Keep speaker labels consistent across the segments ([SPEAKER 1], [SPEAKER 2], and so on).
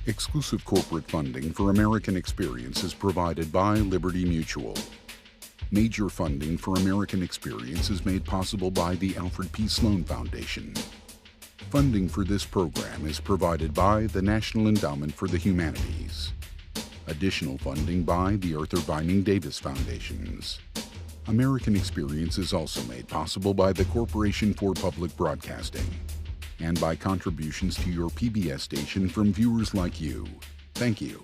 [SPEAKER 1] Exclusive corporate funding for American Experience is provided by Liberty Mutual. Major funding for American Experience is made possible by the Alfred P. Sloan Foundation. Funding for this program is provided by the National Endowment for the Humanities. Additional funding by the Arthur Vining Davis Foundations. American Experience is also made possible by the Corporation for Public Broadcasting and by contributions to your PBS station from viewers like you. Thank you.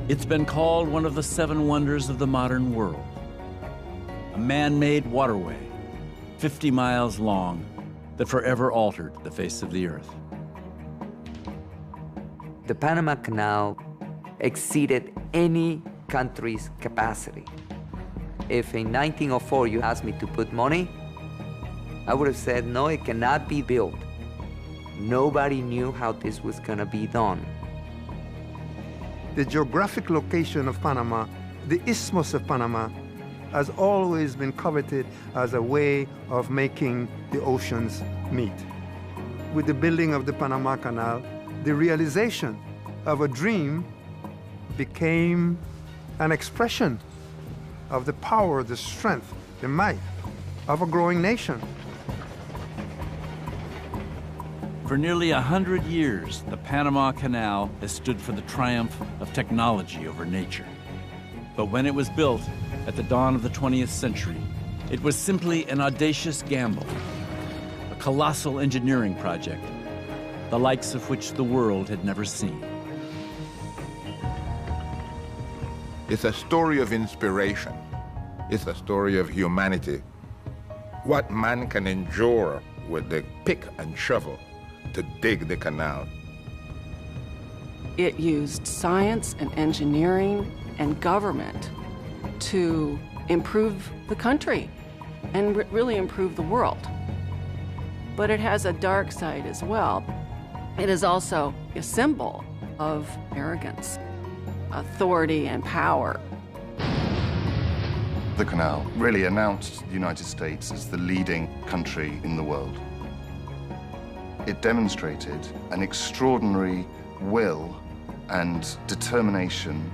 [SPEAKER 2] It's been called one of the 7 wonders of the modern world. A man-made waterway, 50 miles long, that forever altered the face of the earth.
[SPEAKER 3] The Panama Canal exceeded any country's capacity. If in 1904 you asked me to put money, I would have said, no, it cannot be built. Nobody knew how this was gonna be done.
[SPEAKER 4] The geographic location of Panama, the Isthmus of Panama, has always been coveted as a way of making the oceans meet. With the building of the Panama Canal, the realization of a dream became an expression of the power, the strength, the might of a growing nation.
[SPEAKER 2] For nearly 100 years, the Panama Canal has stood for the triumph of technology over nature. But when it was built at the dawn of the 20th century, it was simply an audacious gamble, a colossal engineering project, the likes of which the world had never seen.
[SPEAKER 5] It's a story of inspiration. It's a story of humanity. What man can endure with the pick and shovel to dig the canal.
[SPEAKER 6] It used science and engineering and government to improve the country and really improve the world. But it has a dark side as well. It is also a symbol of arrogance, authority, and power.
[SPEAKER 7] The canal really announced the United States as the leading country in the world. It demonstrated an extraordinary will and determination.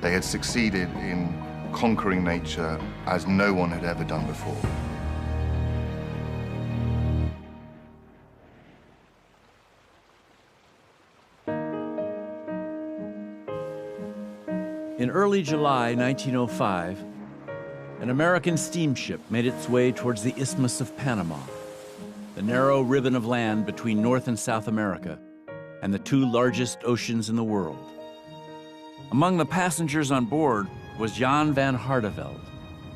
[SPEAKER 7] They had succeeded in conquering nature as no one had ever done before.
[SPEAKER 2] In early July 1905, an American steamship made its way towards the Isthmus of Panama, the narrow ribbon of land between North and South America and the 2 largest oceans in the world. Among the passengers on board was Jan van Hardenveld,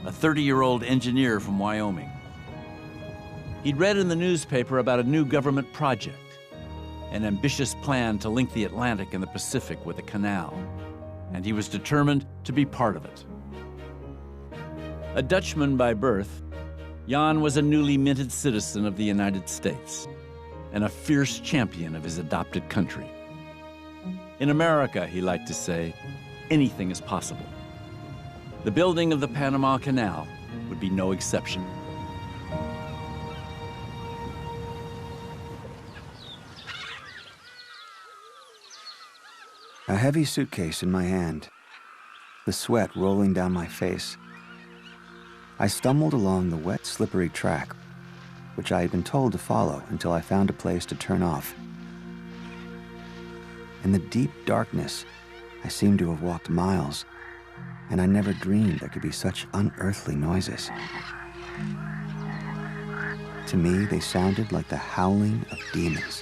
[SPEAKER 2] a 30-year-old engineer from Wyoming. He'd read in the newspaper about a new government project, an ambitious plan to link the Atlantic and the Pacific with a canal, and he was determined to be part of it. A Dutchman by birth, Jan was a newly minted citizen of the United States and a fierce champion of his adopted country. In America, he liked to say, anything is possible. The building of the Panama Canal would be no exception.
[SPEAKER 8] A heavy suitcase in my hand, the sweat rolling down my face. I stumbled along the wet, slippery track, which I had been told to follow until I found a place to turn off. In the deep darkness, I seemed to have walked miles, and I never dreamed there could be such unearthly noises. To me, they sounded like the howling of demons.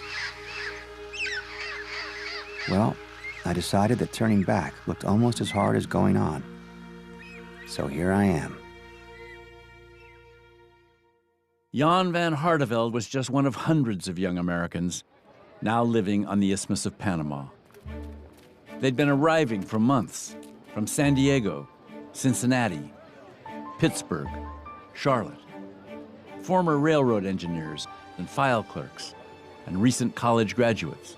[SPEAKER 8] Well, I decided that turning back looked almost as hard as going on. So here I am.
[SPEAKER 2] Jan van Hardenveld was just one of hundreds of young Americans now living on the Isthmus of Panama. They'd been arriving for months from San Diego, Cincinnati, Pittsburgh, Charlotte. Former railroad engineers and file clerks, and recent college graduates.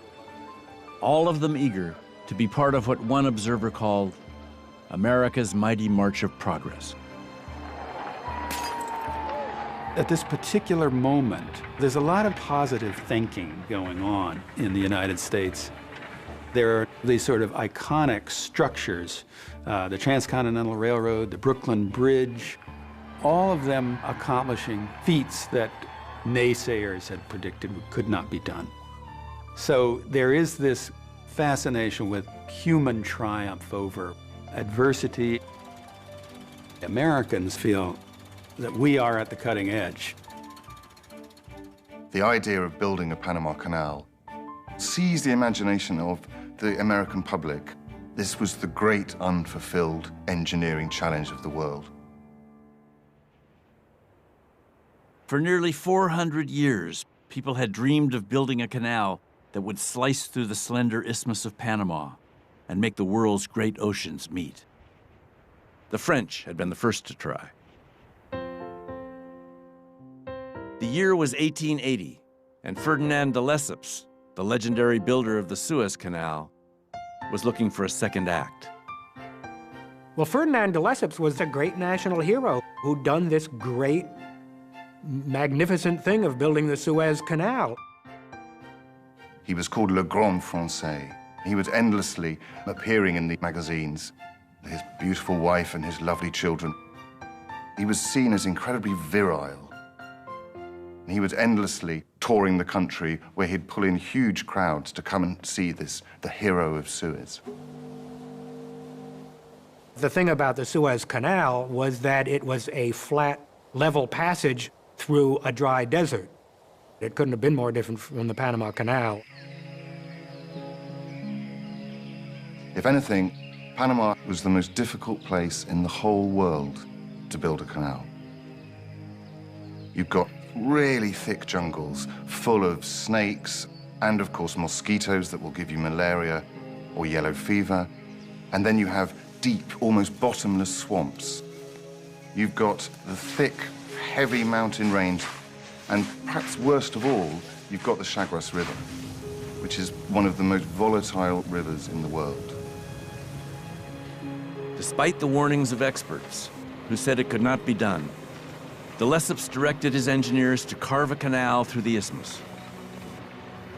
[SPEAKER 2] All of them eager to be part of what one observer called America's mighty march of progress.
[SPEAKER 9] At this particular moment, there's a lot of positive thinking going on in the United States. There are these sort of iconic structures, the Transcontinental Railroad, the Brooklyn Bridge, all of them accomplishing feats that naysayers had predicted could not be done. So there is this fascination with human triumph over adversity. Americans feel that we are at the cutting edge.
[SPEAKER 7] The idea of building a Panama Canal seized the imagination of the American public. This was the great unfulfilled engineering challenge of the world.
[SPEAKER 2] For nearly 400 years, people had dreamed of building a canal that would slice through the slender Isthmus of Panama and make the world's great oceans meet. The French had been the first to try. The year was 1880, and Ferdinand de Lesseps, the legendary builder of the Suez Canal, was looking for a second act.
[SPEAKER 10] Well, Ferdinand de Lesseps was a great national hero who'd done this great, magnificent thing of building the Suez Canal.
[SPEAKER 7] He was called Le Grand Français. He was endlessly appearing in the magazines, his beautiful wife and his lovely children. He was seen as incredibly virile. He was endlessly touring the country where he'd pull in huge crowds to come and see this, the hero of Suez.
[SPEAKER 10] The thing about the Suez Canal was that it was a flat, level passage through a dry desert. It couldn't have been more different from the Panama Canal.
[SPEAKER 7] If anything, Panama was the most difficult place in the whole world to build a canal. You've got really thick jungles full of snakes and, of course, mosquitoes that will give you malaria or yellow fever. And then you have deep, almost bottomless swamps. You've got the thick, heavy mountain range, and perhaps worst of all, you've got the Chagres River, which is one of the most volatile rivers in the world.
[SPEAKER 2] Despite the warnings of experts who said it could not be done, de Lesseps directed his engineers to carve a canal through the isthmus.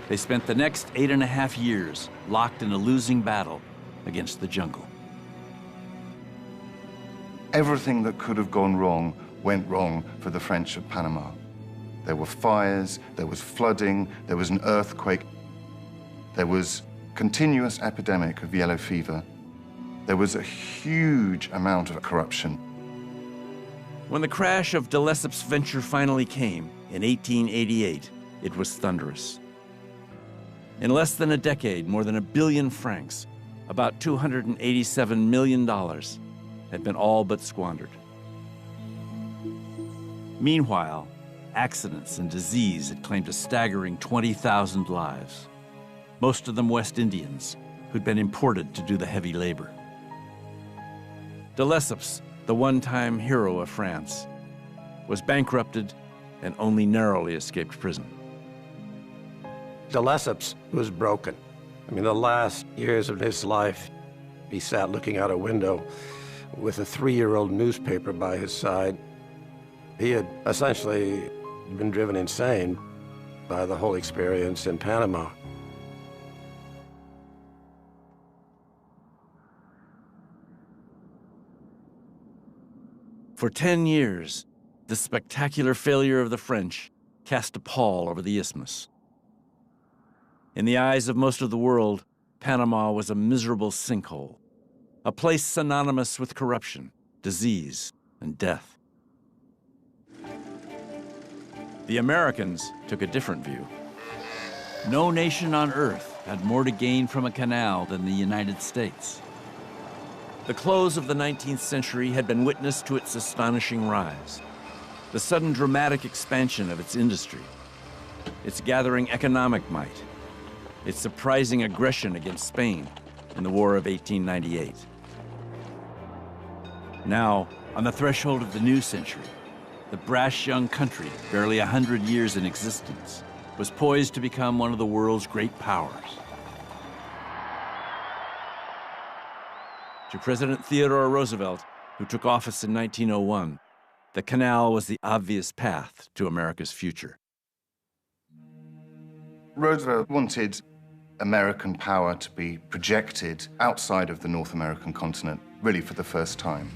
[SPEAKER 2] They spent the next 8.5 years locked in a losing battle against the jungle.
[SPEAKER 7] Everything that could have gone wrong went wrong for the French of Panama. There were fires, there was flooding, there was an earthquake, there was continuous epidemic of yellow fever. There was a huge amount of corruption.
[SPEAKER 2] When the crash of de Lesseps' venture finally came in 1888, it was thunderous. In less than a decade, more than £1 billion, about $287 million, had been all but squandered. Meanwhile, accidents and disease had claimed a staggering 20,000 lives, most of them West Indians who'd been imported to do the heavy labor. De Lesseps, the one-time hero of France, was bankrupted and only narrowly escaped prison.
[SPEAKER 11] De Lesseps was broken. I mean, the last years of his life, he sat looking out a window with a 3-year-old newspaper by his side. He had essentially been driven insane by the whole experience in Panama.
[SPEAKER 2] For 10 years, the spectacular failure of the French cast a pall over the isthmus. In the eyes of most of the world, Panama was a miserable sinkhole, a place synonymous with corruption, disease, and death. The Americans took a different view. No nation on Earth had more to gain from a canal than the United States. The close of the 19th century had been witness to its astonishing rise, the sudden dramatic expansion of its industry, its gathering economic might, its surprising aggression against Spain in the War of 1898. Now, on the threshold of the new century, the brash young country, barely 100 years in existence, was poised to become one of the world's great powers. To President Theodore Roosevelt, who took office in 1901, the canal was the obvious path to America's future.
[SPEAKER 7] Roosevelt wanted American power to be projected outside of the North American continent, really for the first time.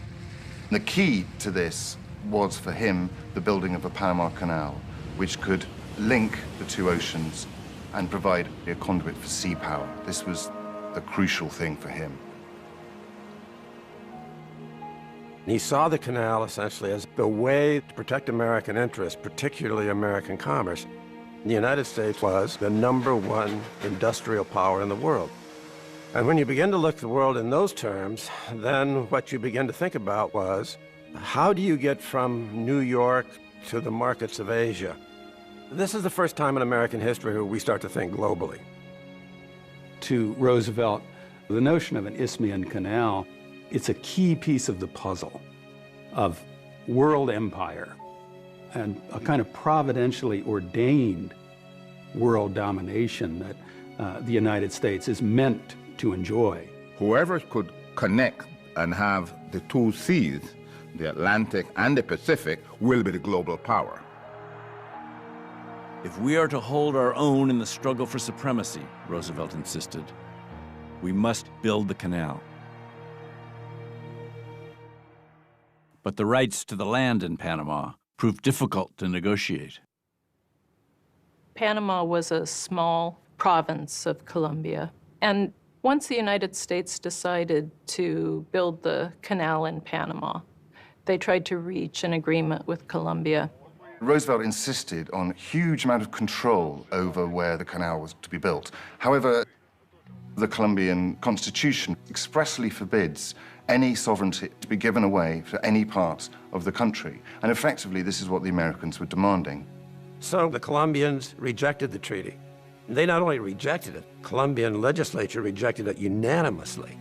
[SPEAKER 7] The key to this was, for him, the building of a Panama Canal, which could link the two oceans and provide a conduit for sea power. This was the crucial thing for him.
[SPEAKER 11] He saw the canal essentially as the way to protect American interests, particularly American commerce. The United States was the #1 industrial power in the world. And when you begin to look at the world in those terms, then what you begin to think about was, how do you get from New York to the markets of Asia? This is the first time in American history where we start to think globally.
[SPEAKER 9] To Roosevelt, the notion of an Isthmian canal, it's a key piece of the puzzle of world empire and a kind of providentially ordained world domination that the United States is meant to enjoy.
[SPEAKER 5] Whoever could connect and have the two seas, the Atlantic and the Pacific, will be the global power.
[SPEAKER 2] If we are to hold our own in the struggle for supremacy, Roosevelt insisted, we must build the canal. But the rights to the land in Panama proved difficult to negotiate.
[SPEAKER 12] Panama was a small province of Colombia, and once the United States decided to build the canal in Panama, they tried to reach an agreement with Colombia.
[SPEAKER 7] Roosevelt insisted on a huge amount of control over where the canal was to be built. However, the Colombian Constitution expressly forbids any sovereignty to be given away for any part of the country. And effectively, this is what the Americans were demanding.
[SPEAKER 11] So the Colombians rejected the treaty. They not only rejected it, Colombian legislature rejected it unanimously.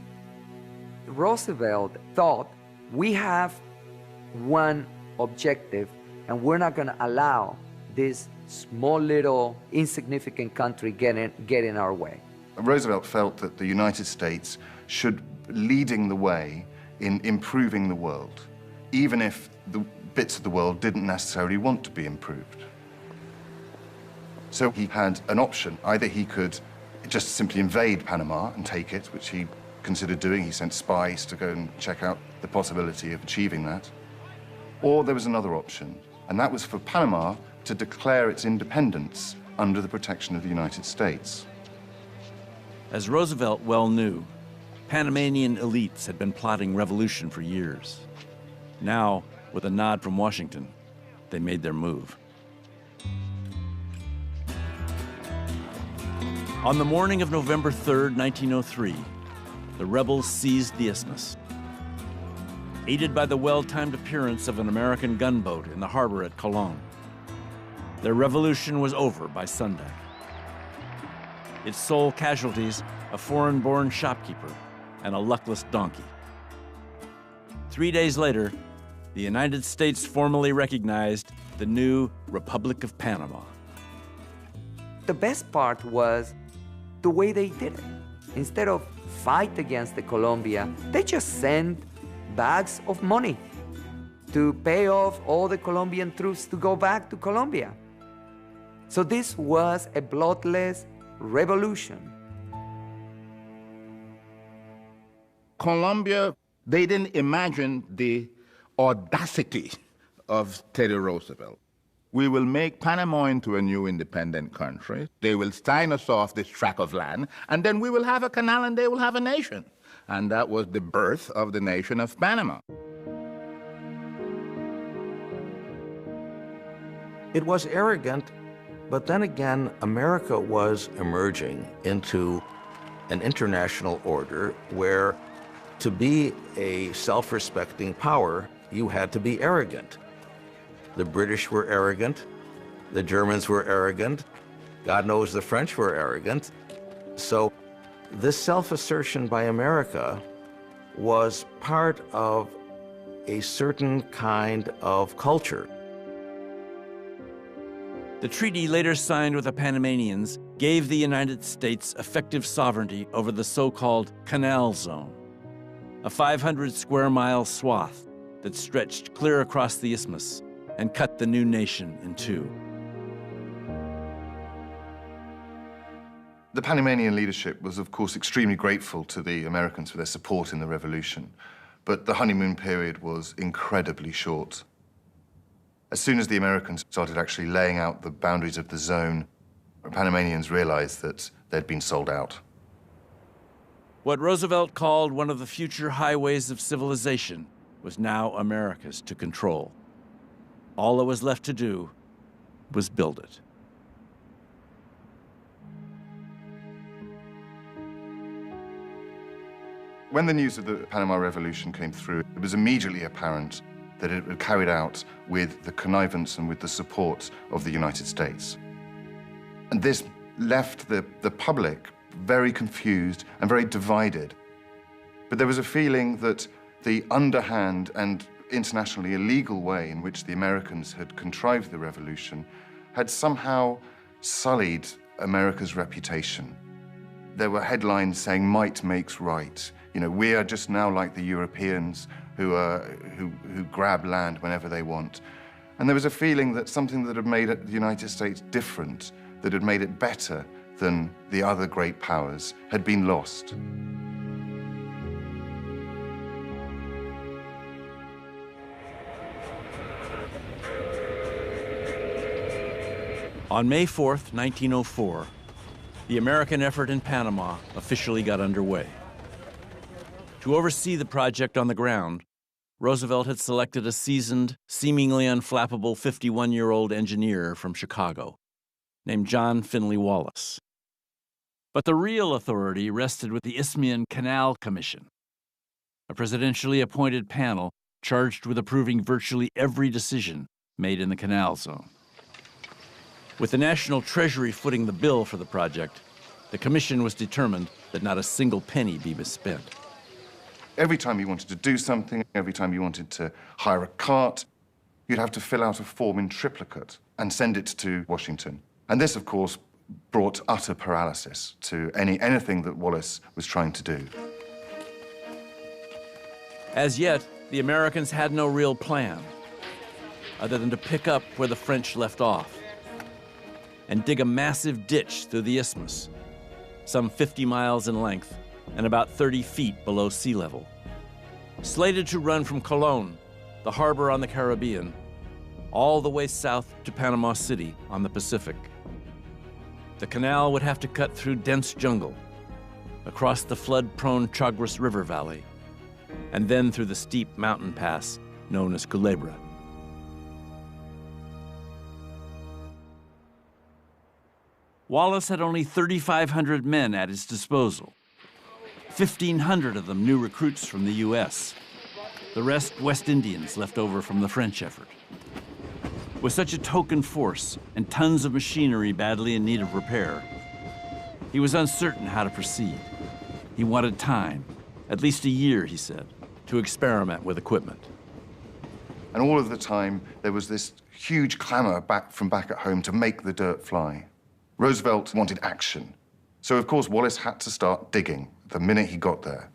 [SPEAKER 3] Roosevelt thought, we have one objective, and we're not going to allow this small little insignificant country get in our way.
[SPEAKER 7] Roosevelt felt that the United States should be leading the way in improving the world, even if the bits of the world didn't necessarily want to be improved. So he had an option. Either he could just simply invade Panama and take it, which he considered doing. He sent spies to go and check out the possibility of achieving that. Or there was another option, and that was for Panama to declare its independence under the protection of the United States.
[SPEAKER 2] As Roosevelt well knew, Panamanian elites had been plotting revolution for years. Now, with a nod from Washington, they made their move. On the morning of November 3rd, 1903, the rebels seized the isthmus. Aided by the well-timed appearance of an American gunboat in the harbor at Colon, their revolution was over by sundown. Its sole casualties, a foreign-born shopkeeper and a luckless donkey. 3 days later, the United States formally recognized the new Republic of Panama.
[SPEAKER 3] The best part was the way they did it. Instead of fight against the Colombia, they just sent bags of money to pay off all the Colombian troops to go back to Colombia. So this was a bloodless revolution.
[SPEAKER 5] Colombia, they didn't imagine the audacity of Teddy Roosevelt. We will make Panama into a new independent country. They will sign us off this tract of land, and then we will have a canal and they will have a nation. And that was the birth of the nation of Panama.
[SPEAKER 11] It was arrogant, but then again, America was emerging into an international order where to be a self-respecting power, you had to be arrogant. The British were arrogant, the Germans were arrogant, God knows the French were arrogant. So this self-assertion by America was part of a certain kind of culture.
[SPEAKER 2] The treaty later signed with the Panamanians gave the United States effective sovereignty over the so-called Canal Zone, a 500-square-mile swath that stretched clear across the isthmus and cut the new nation in two.
[SPEAKER 7] The Panamanian leadership was, of course, extremely grateful to the Americans for their support in the revolution, but the honeymoon period was incredibly short. As soon as the Americans started actually laying out the boundaries of the zone, the Panamanians realized that they'd been sold out.
[SPEAKER 2] What Roosevelt called one of the future highways of civilization was now America's to control. All that was left to do was build it.
[SPEAKER 7] When the news of the Panama Revolution came through, it was immediately apparent that it was carried out with the connivance and with the support of the United States. And this left the public very confused and very divided. But there was a feeling that the underhand and internationally illegal way in which the Americans had contrived the revolution had somehow sullied America's reputation. There were headlines saying, "Might makes right." You know, we are just now like the Europeans who grab land whenever they want. And there was a feeling that something that had made the United States different, that had made it better than the other great powers, had been lost.
[SPEAKER 2] On May 4th, 1904, the American effort in Panama officially got underway. To oversee the project on the ground, Roosevelt had selected a seasoned, seemingly unflappable 51-year-old engineer from Chicago named John Finley Wallace. But the real authority rested with the Isthmian Canal Commission, a presidentially appointed panel charged with approving virtually every decision made in the canal zone. With the National Treasury footing the bill for the project, the commission was determined that not a single penny be misspent.
[SPEAKER 7] Every time you wanted to do something, every time you wanted to hire a cart, you'd have to fill out a form in triplicate and send it to Washington. And this, of course, brought utter paralysis to anything that Wallace was trying to do.
[SPEAKER 2] As yet, the Americans had no real plan, other than to pick up where the French left off and dig a massive ditch through the isthmus, some 50 miles in length and about 30 feet below sea level. Slated to run from Colón, the harbor on the Caribbean, all the way south to Panama City on the Pacific. The canal would have to cut through dense jungle, across the flood-prone Chagres River Valley, and then through the steep mountain pass known as Culebra. Wallace had only 3,500 men at his disposal. 1,500 of them new recruits from the U.S., the rest West Indians left over from the French effort. With such a token force and tons of machinery badly in need of repair, he was uncertain how to proceed. He wanted time, at least a year, he said, to experiment with equipment.
[SPEAKER 7] And all of the time, there was this huge clamor from back at home to make the dirt fly. Roosevelt wanted action. So, of course, Wallace had to start digging the minute he got there.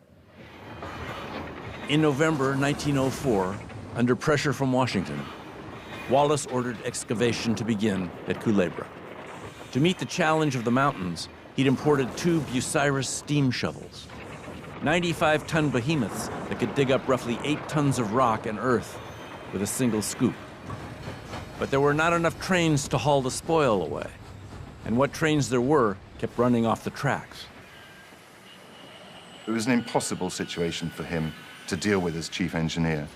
[SPEAKER 2] In November 1904, under pressure from Washington, Wallace ordered excavation to begin at Culebra. To meet the challenge of the mountains, he'd imported 2 Bucyrus steam shovels, 95-ton behemoths that could dig up roughly 8 tons of rock and earth with a single scoop. But there were not enough trains to haul the spoil away, and what trains there were kept running off the tracks.
[SPEAKER 7] It was an impossible situation for him to deal with as chief engineer.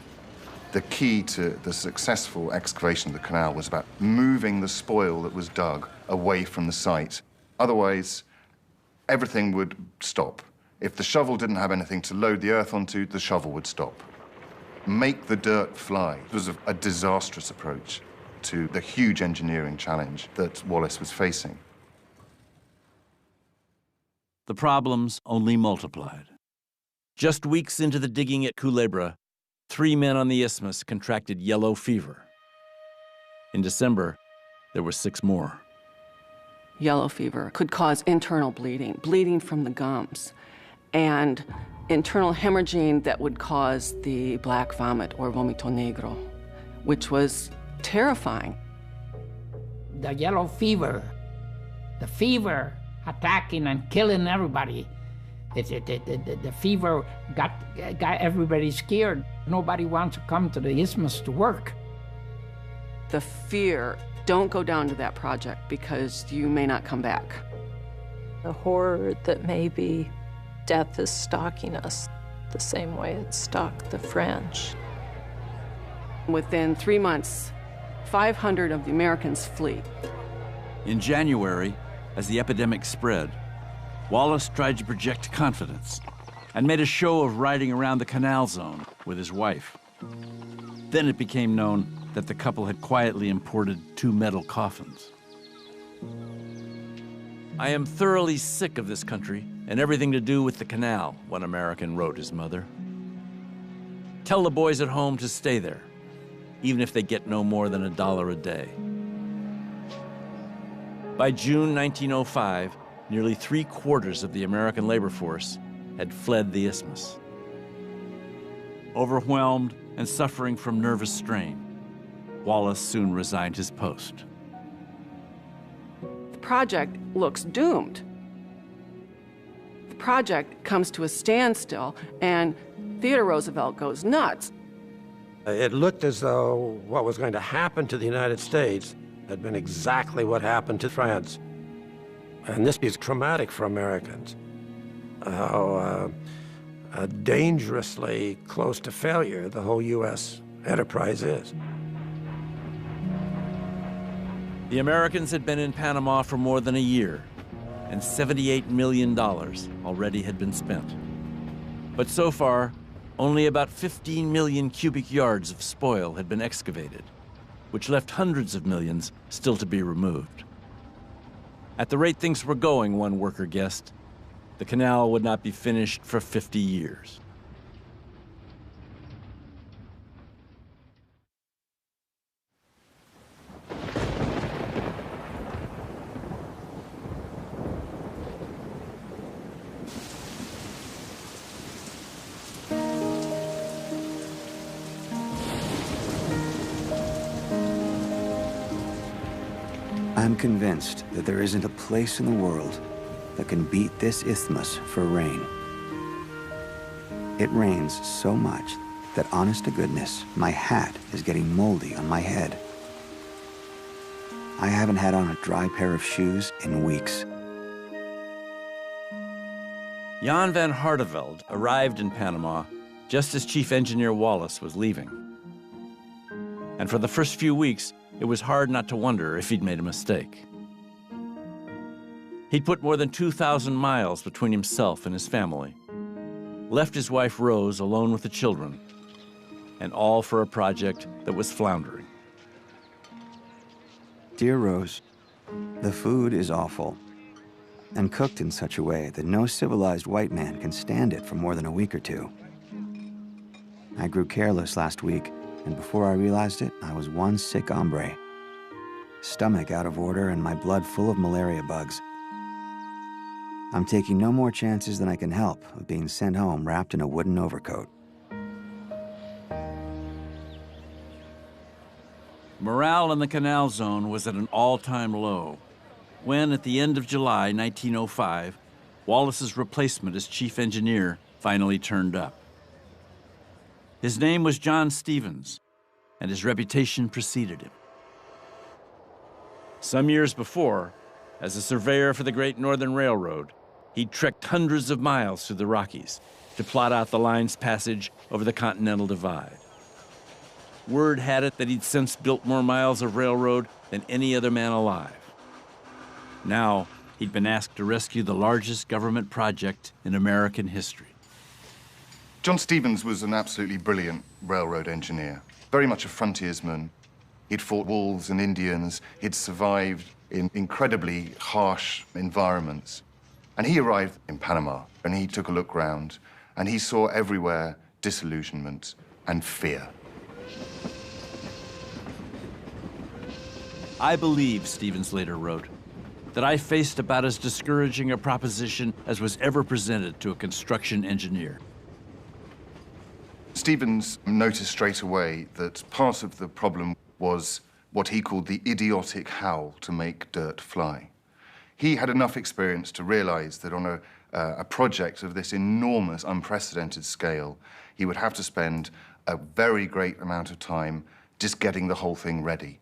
[SPEAKER 7] The key to the successful excavation of the canal was about moving the spoil that was dug away from the site. Otherwise, everything would stop. If the shovel didn't have anything to load the earth onto, the shovel would stop. Make the dirt fly was a disastrous approach to the huge engineering challenge that Wallace was facing.
[SPEAKER 2] The problems only multiplied. Just weeks into the digging at Culebra, 3 men on the isthmus contracted yellow fever. In December, there were 6 more.
[SPEAKER 6] Yellow fever could cause internal bleeding, bleeding from the gums, and internal hemorrhaging that would cause the black vomit or vomito negro, which was terrifying.
[SPEAKER 13] The yellow fever, the fever attacking and killing everybody. The fever got everybody scared. Nobody wants to come to the isthmus to work.
[SPEAKER 6] The fear, don't go down to that project because you may not come back.
[SPEAKER 12] The horror that maybe death is stalking us the same way it stalked the French.
[SPEAKER 6] Within 3 months, 500 of the Americans flee.
[SPEAKER 2] In January, as the epidemic spread, Wallace tried to project confidence and made a show of riding around the canal zone with his wife. Then it became known that the couple had quietly imported 2 metal coffins. "I am thoroughly sick of this country and everything to do with the canal," one American wrote his mother. "Tell the boys at home to stay there, even if they get no more than $1 a day." By June 1905, nearly 3/4 of the American labor force had fled the isthmus. Overwhelmed and suffering from nervous strain, Wallace soon resigned his post.
[SPEAKER 6] The project looks doomed. The project comes to a standstill, and Theodore Roosevelt goes nuts.
[SPEAKER 11] It looked as though what was going to happen to the United States had been exactly what happened to France. And this is traumatic for Americans. How dangerously close to failure the whole U.S. enterprise is.
[SPEAKER 2] The Americans had been in Panama for more than a year, and $78 million already had been spent. But so far, only about 15 million cubic yards of spoil had been excavated, which left hundreds of millions still to be removed. At the rate things were going, one worker guessed, the canal would not be finished for 50 years.
[SPEAKER 8] I'm convinced that there isn't a place in the world that can beat this isthmus for rain. It rains so much that, honest to goodness, my hat is getting moldy on my head. I haven't had on a dry pair of shoes in weeks.
[SPEAKER 2] Jan van Hardenveld arrived in Panama just as Chief Engineer Wallace was leaving. And for the first few weeks, it was hard not to wonder if he'd made a mistake. He'd put more than 2,000 miles between himself and his family, left his wife Rose alone with the children, and all for a project that was floundering.
[SPEAKER 8] Dear Rose, the food is awful and cooked in such a way that no civilized white man can stand it for more than a week or 2. I grew careless last week, and before I realized it, I was one sick hombre. Stomach out of order and my blood full of malaria bugs. I'm taking no more chances than I can help of being sent home wrapped in a wooden overcoat.
[SPEAKER 2] Morale in the canal zone was at an all-time low when, at the end of July 1905, Wallace's replacement as chief engineer finally turned up. His name was John Stevens, and his reputation preceded him. Some years before, as a surveyor for the Great Northern Railroad, he'd trekked hundreds of miles through the Rockies to plot out the line's passage over the Continental Divide. Word had it that he'd since built more miles of railroad than any other man alive. Now, he'd been asked to rescue the largest government project in American history.
[SPEAKER 7] John Stevens was an absolutely brilliant railroad engineer, very much a frontiersman. He'd fought wolves and Indians. He'd survived in incredibly harsh environments. And he arrived in Panama, and he took a look round, and he saw everywhere disillusionment and fear.
[SPEAKER 2] I believe, Stevens later wrote, that I faced about as discouraging a proposition as was ever presented to a construction engineer.
[SPEAKER 7] Stevens noticed straight away that part of the problem was what he called the idiotic howl to make dirt fly. He had enough experience to realize that on a project of this enormous, unprecedented scale, he would have to spend a very great amount of time just getting the whole thing ready.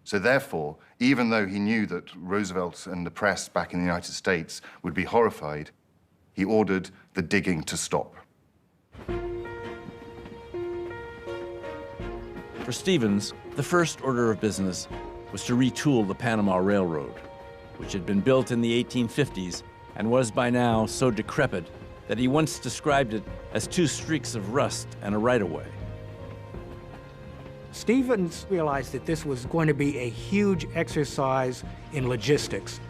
[SPEAKER 7] So therefore, even though he knew that Roosevelt and the press back in the United States would be horrified, he ordered the digging to stop.
[SPEAKER 2] For Stevens, the first order of business was to retool the Panama Railroad, which had been built in the 1850s and was by now so decrepit that he once described it as two streaks of rust and a right-of-way.
[SPEAKER 10] Stevens realized that this was going to be a huge exercise in logistics.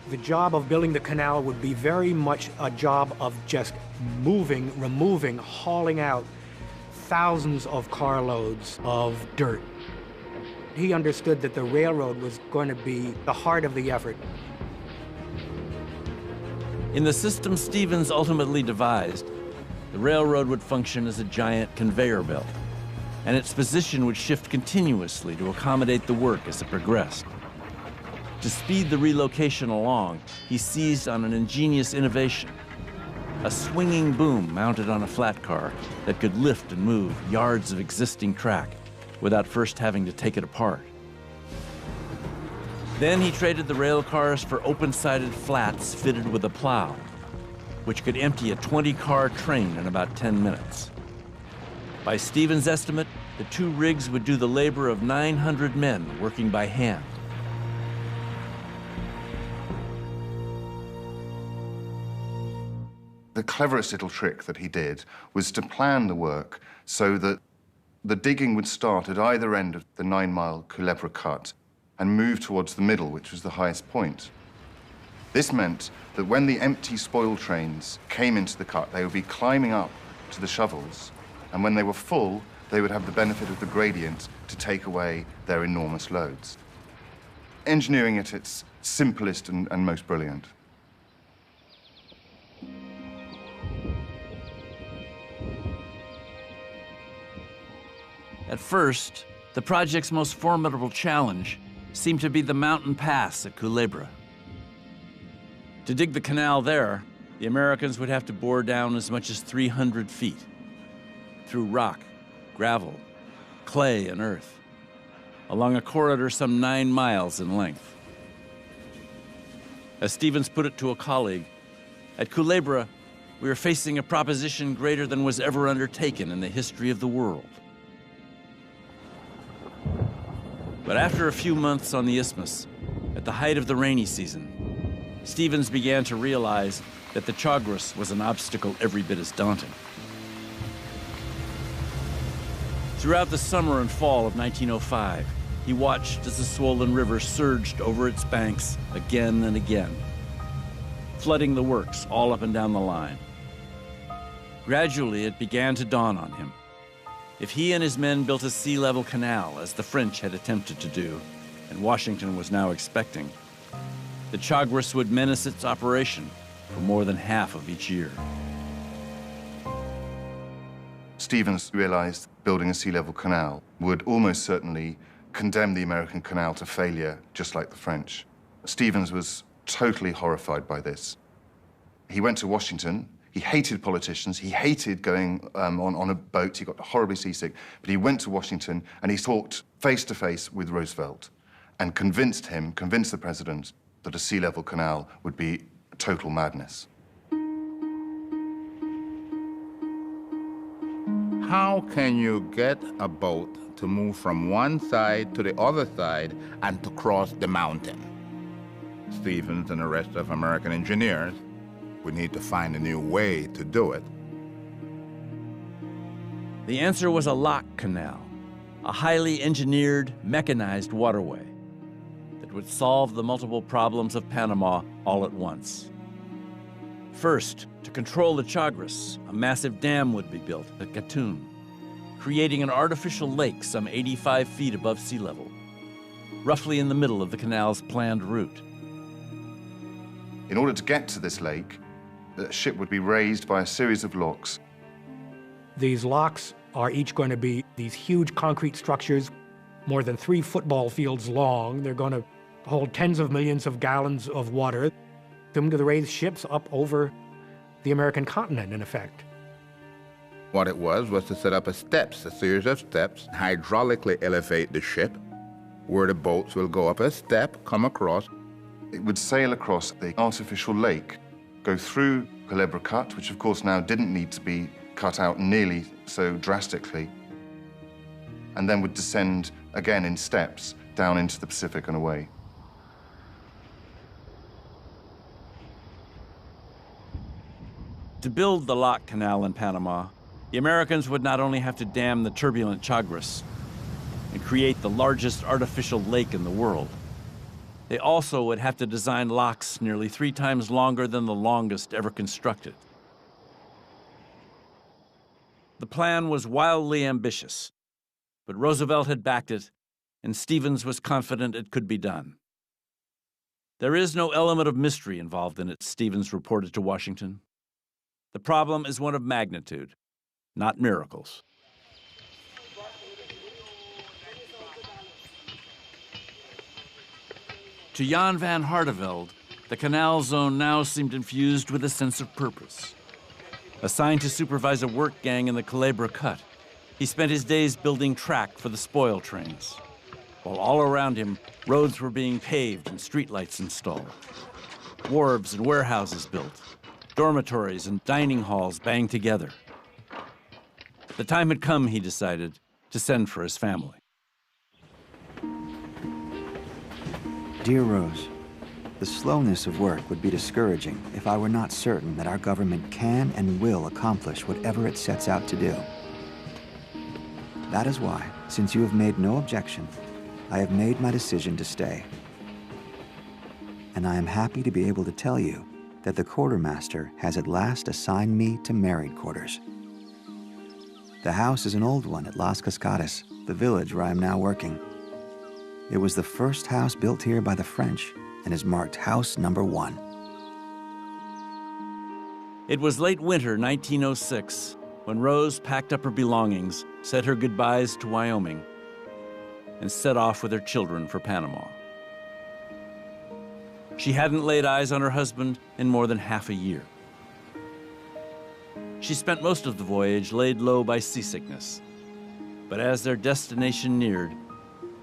[SPEAKER 10] The job of building the canal would be very much a job of just moving, removing, hauling out thousands of carloads of dirt. He understood that the railroad was going to be the heart of the effort.
[SPEAKER 2] In the system Stevens ultimately devised, the railroad would function as a giant conveyor belt, and its position would shift continuously to accommodate the work as it progressed. To speed the relocation along, he seized on an ingenious innovation, a swinging boom mounted on a flat car that could lift and move yards of existing track without first having to take it apart. Then he traded the rail cars for open-sided flats fitted with a plow, which could empty a 20-car train in about 10 minutes. By Stevens' estimate, the two rigs would do the labor of 900 men working by hand.
[SPEAKER 7] The cleverest little trick that he did was to plan the work so that the digging would start at either end of the 9-mile Culebra cut and move towards the middle, which was the highest point. This meant that when the empty spoil trains came into the cut, they would be climbing up to the shovels, and when they were full, they would have the benefit of the gradient to take away their enormous loads. Engineering at its simplest and most brilliant.
[SPEAKER 2] At first, the project's most formidable challenge seemed to be the mountain pass at Culebra. To dig the canal there, the Americans would have to bore down as much as 300 feet through rock, gravel, clay, and earth, along a corridor some 9 miles in length. As Stevens put it to a colleague, at Culebra, we were facing a proposition greater than was ever undertaken in the history of the world. But after a few months on the isthmus, at the height of the rainy season, Stevens began to realize that the Chagres was an obstacle every bit as daunting. Throughout the summer and fall of 1905, he watched as the swollen river surged over its banks again and again, flooding the works all up and down the line. Gradually, it began to dawn on him. If he and his men built a sea-level canal, as the French had attempted to do, and Washington was now expecting, the Chagres would menace its operation for more than half of each year.
[SPEAKER 7] Stevens realized building a sea-level canal would almost certainly condemn the American canal to failure, just like the French. Stevens was totally horrified by this. He went to Washington. He hated politicians. He hated going on a boat. He got horribly seasick. But he went to Washington and he talked face-to-face with Roosevelt and convinced the president, that a sea-level canal would be total madness.
[SPEAKER 5] How can you get a boat to move from one side to the other side and to cross the mountain? Stevens and the rest of American engineers would need to find a new way to do it.
[SPEAKER 2] The answer was a lock canal, a highly engineered, mechanized waterway that would solve the multiple problems of Panama all at once. First, to control the Chagres, a massive dam would be built at Gatun, creating an artificial lake some 85 feet above sea level, roughly in the middle of the canal's planned route.
[SPEAKER 7] In order to get to this lake, the ship would be raised by a series of locks.
[SPEAKER 10] These locks are each going to be these huge concrete structures, more than 3 football fields long. They're going to hold tens of millions of gallons of water. Them to raise ships up over the American continent, in effect.
[SPEAKER 5] What it was to set up a series of steps, hydraulically elevate the ship, where the boats will go up a step, come across.
[SPEAKER 7] It would sail across the artificial lake, go through Culebra Cut, which of course now didn't need to be cut out nearly so drastically, and then would descend again in steps down into the Pacific and away.
[SPEAKER 2] To build the lock canal in Panama, the Americans would not only have to dam the turbulent Chagres and create the largest artificial lake in the world, they also would have to design locks nearly 3 times longer than the longest ever constructed. The plan was wildly ambitious, but Roosevelt had backed it, and Stevens was confident it could be done. There is no element of mystery involved in it, Stevens reported to Washington. The problem is one of magnitude, not miracles. To Jan van Hardenveld, the canal zone now seemed infused with a sense of purpose. Assigned to supervise a work gang in the Culebra Cut, he spent his days building track for the spoil trains, while all around him, roads were being paved and streetlights installed. Wharves and warehouses built, dormitories and dining halls banged together. The time had come, he decided, to send for his family.
[SPEAKER 8] Dear Rose, the slowness of work would be discouraging if I were not certain that our government can and will accomplish whatever it sets out to do. That is why, since you have made no objection, I have made my decision to stay. And I am happy to be able to tell you that the quartermaster has at last assigned me to married quarters. The house is an old one at Las Cascadas, the village where I am now working. It was the first house built here by the French and is marked house number 1.
[SPEAKER 2] It was late winter 1906 when Rose packed up her belongings, said her goodbyes to Wyoming, and set off with her children for Panama. She hadn't laid eyes on her husband in more than half a year. She spent most of the voyage laid low by seasickness, but as their destination neared,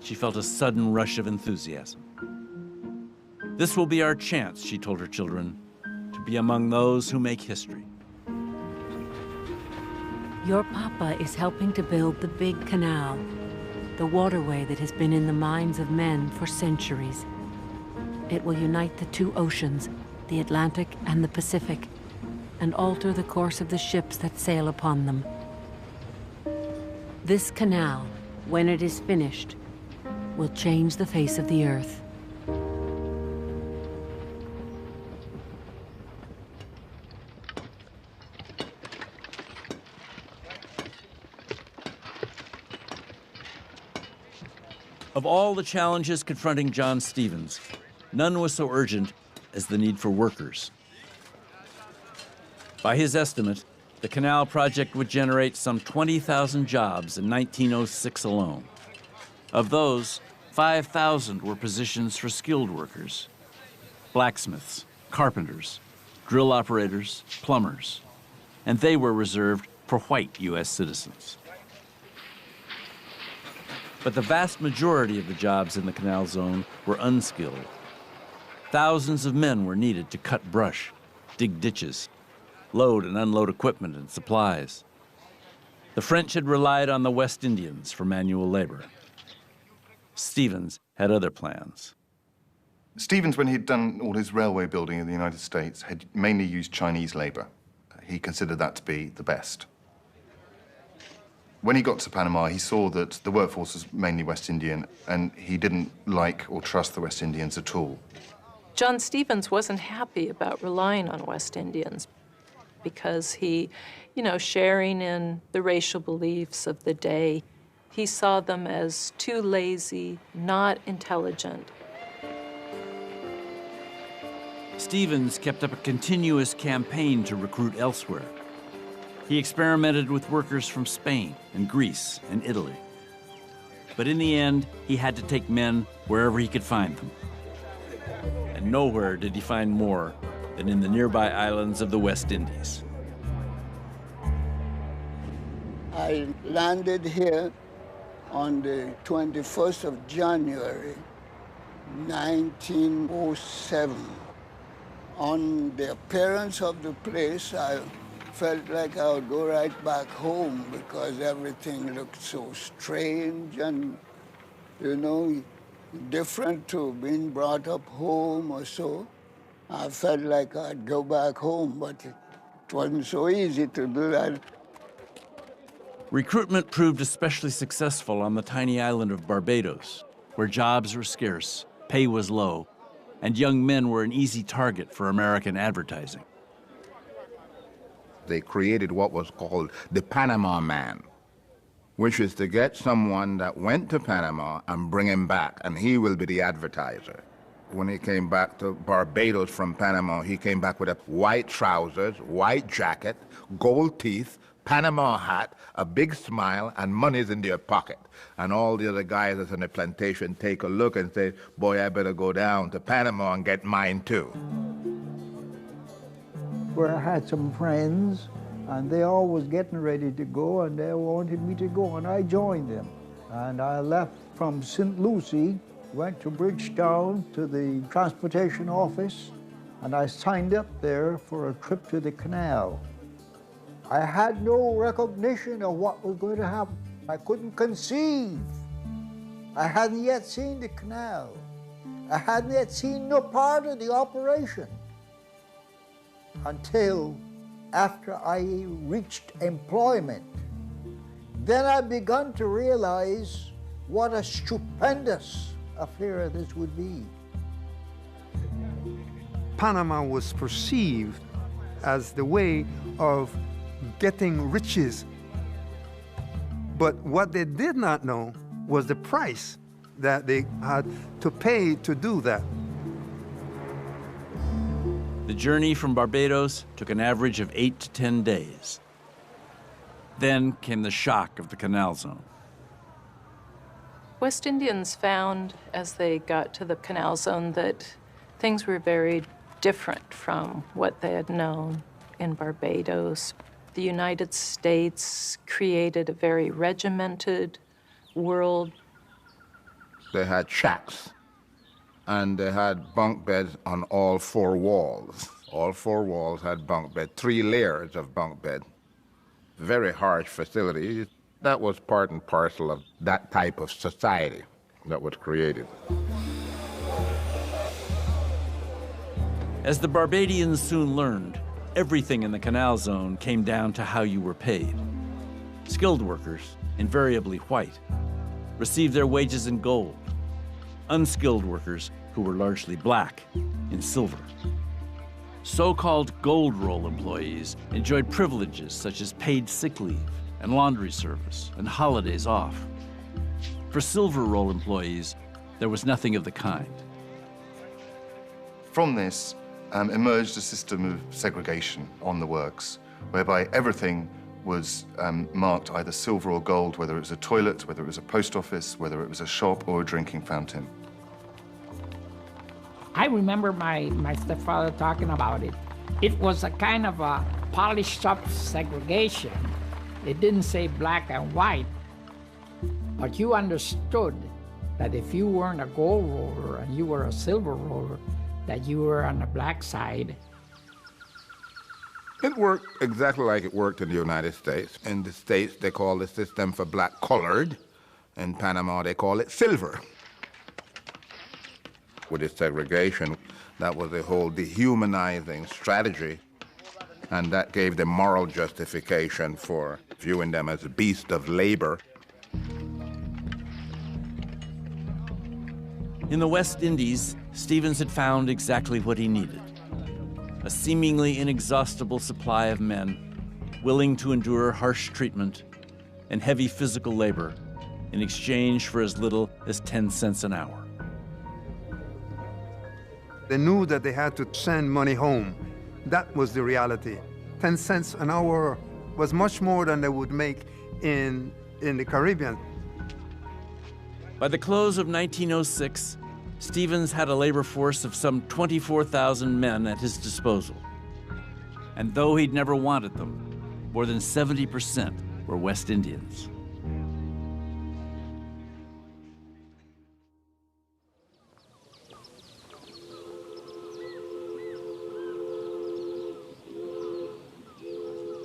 [SPEAKER 2] she felt a sudden rush of enthusiasm. This will be our chance, she told her children, to be among those who make history.
[SPEAKER 14] Your papa is helping to build the big canal, the waterway that has been in the minds of men for centuries. It will unite the 2 oceans, the Atlantic and the Pacific, and alter the course of the ships that sail upon them. This canal, when it is finished, will change the face of the earth.
[SPEAKER 2] Of all the challenges confronting John Stevens, none was so urgent as the need for workers. By his estimate, the canal project would generate some 20,000 jobs in 1906 alone. Of those, 5,000 were positions for skilled workers: blacksmiths, carpenters, drill operators, plumbers, and they were reserved for white U.S. citizens. But the vast majority of the jobs in the canal zone were unskilled. Thousands of men were needed to cut brush, dig ditches, load and unload equipment and supplies. The French had relied on the West Indians for manual labor. Stevens had other plans.
[SPEAKER 7] Stevens, when he'd done all his railway building in the United States, had mainly used Chinese labor. He considered that to be the best. When he got to Panama, he saw that the workforce was mainly West Indian, and he didn't like or trust the West Indians at all.
[SPEAKER 12] John Stevens wasn't happy about relying on West Indians because he, sharing in the racial beliefs of the day, he saw them as too lazy, not intelligent.
[SPEAKER 2] Stevens kept up a continuous campaign to recruit elsewhere. He experimented with workers from Spain and Greece and Italy. But in the end, he had to take men wherever he could find them. And nowhere did he find more than in the nearby islands of the West Indies.
[SPEAKER 15] I landed here on the 21st of January, 1907. On the appearance of the place, I felt like I would go right back home because everything looked so strange and, different to being brought up home or so. I felt like I'd go back home, but it wasn't so easy to do that.
[SPEAKER 2] Recruitment proved especially successful on the tiny island of Barbados, where jobs were scarce, pay was low, and young men were an easy target for American advertising.
[SPEAKER 5] They created what was called the Panama Man, which is to get someone that went to Panama and bring him back, and he will be the advertiser. When he came back to Barbados from Panama, he came back with a white trousers, white jacket, gold teeth, Panama hat, a big smile, and money's in their pocket. And all the other guys that's on the plantation take a look and say, boy, I better go down to Panama and get mine too.
[SPEAKER 16] Where I had some friends, and they all was getting ready to go, and they wanted me to go, and I joined them. And I left from St. Lucie, went to Bridgetown to the transportation office, and I signed up there for a trip to the canal. I had no recognition of what was going to happen. I couldn't conceive. I hadn't yet seen the canal. I hadn't yet seen no part of the operation until after I reached employment. Then I begun to realize what a stupendous affair this would be.
[SPEAKER 4] Panama was perceived as the way of getting riches. But what they did not know was the price that they had to pay to do that.
[SPEAKER 2] The journey from Barbados took an average of 8 to 10 days. Then came the shock of the canal zone.
[SPEAKER 12] West Indians found, as they got to the canal zone, that things were very different from what they had known in Barbados. The United States created a very regimented world.
[SPEAKER 5] They had shacks, and they had bunk beds on all four walls. All four walls had bunk bed, 3 layers of bunk bed. Very harsh facility. That was part and parcel of that type of society that was created.
[SPEAKER 2] As the Barbadians soon learned, everything in the canal zone came down to how you were paid. Skilled workers, invariably white, received their wages in gold. Unskilled workers, who were largely black, in silver. So-called gold roll employees enjoyed privileges such as paid sick leave and laundry service and holidays off. For silver roll employees, there was nothing of the kind.
[SPEAKER 7] From this emerged a system of segregation on the works, whereby everything was marked either silver or gold, whether it was a toilet, whether it was a post office, whether it was a shop or a drinking fountain.
[SPEAKER 13] I remember my stepfather talking about it. It was a kind of a polished up segregation. It didn't say black and white, but you understood that if you weren't a gold roller and you were a silver roller, that you were on the black side.
[SPEAKER 5] It worked exactly like it worked in the United States. In the States, they call the system for black colored. In Panama, they call it silver. With the segregation, that was a whole dehumanizing strategy, and that gave them moral justification for viewing them as a beast of labor.
[SPEAKER 2] In the West Indies, Stevens had found exactly what he needed: a seemingly inexhaustible supply of men willing to endure harsh treatment and heavy physical labor in exchange for as little as 10 cents an hour.
[SPEAKER 4] They knew that they had to send money home. That was the reality. 10 cents an hour was much more than they would make in the Caribbean.
[SPEAKER 2] By the close of 1906, Stevens had a labor force of some 24,000 men at his disposal. And though he'd never wanted them, more than 70% were West Indians.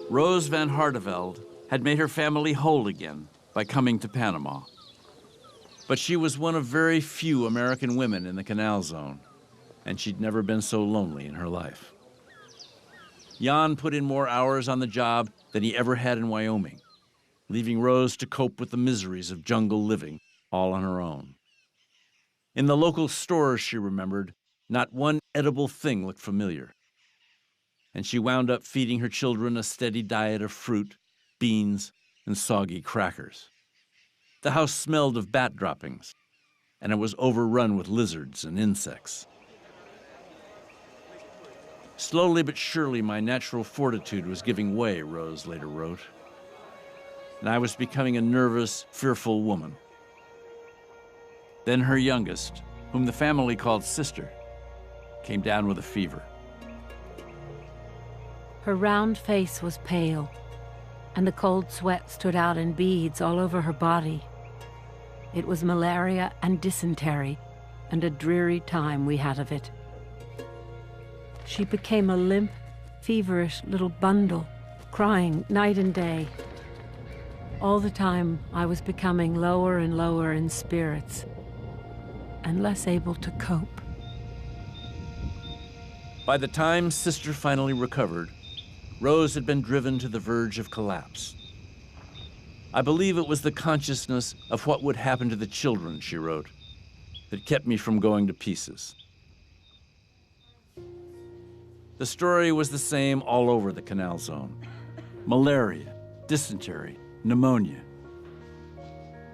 [SPEAKER 2] Rose van Hardevelde had made her family whole again by coming to Panama. But she was one of very few American women in the Canal Zone, and she'd never been so lonely in her life. Jan put in more hours on the job than he ever had in Wyoming, leaving Rose to cope with the miseries of jungle living all on her own. In the local stores, she remembered, not one edible thing looked familiar. And she wound up feeding her children a steady diet of fruit, beans, and soggy crackers. The house smelled of bat droppings, and it was overrun with lizards and insects. Slowly but surely, my natural fortitude was giving way, Rose later wrote, and I was becoming a nervous, fearful woman. Then her youngest, whom the family called Sister, came down with a fever.
[SPEAKER 14] Her round face was pale, and the cold sweat stood out in beads all over her body. It was malaria and dysentery, and a dreary time we had of it. She became a limp, feverish little bundle, crying night and day. All the time, I was becoming lower and lower in spirits, and less able to cope.
[SPEAKER 2] By the time Sister finally recovered, Rose had been driven to the verge of collapse. I believe it was the consciousness of what would happen to the children, she wrote, that kept me from going to pieces. The story was the same all over the Canal Zone: malaria, dysentery, pneumonia.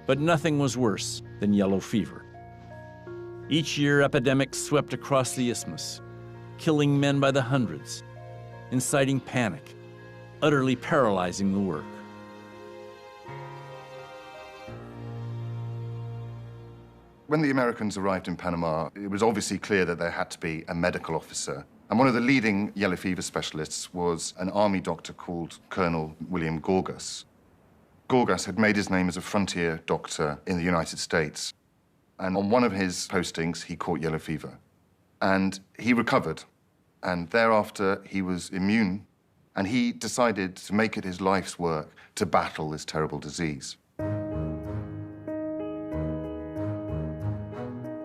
[SPEAKER 2] But nothing was worse than yellow fever. Each year, epidemics swept across the isthmus, killing men by the hundreds, inciting panic, utterly paralyzing the work.
[SPEAKER 7] When the Americans arrived in Panama, it was obviously clear that there had to be a medical officer. And one of the leading yellow fever specialists was an army doctor called Colonel William Gorgas. Gorgas had made his name as a frontier doctor in the United States. And on one of his postings, he caught yellow fever. And he recovered. And thereafter, he was immune. And he decided to make it his life's work to battle this terrible disease.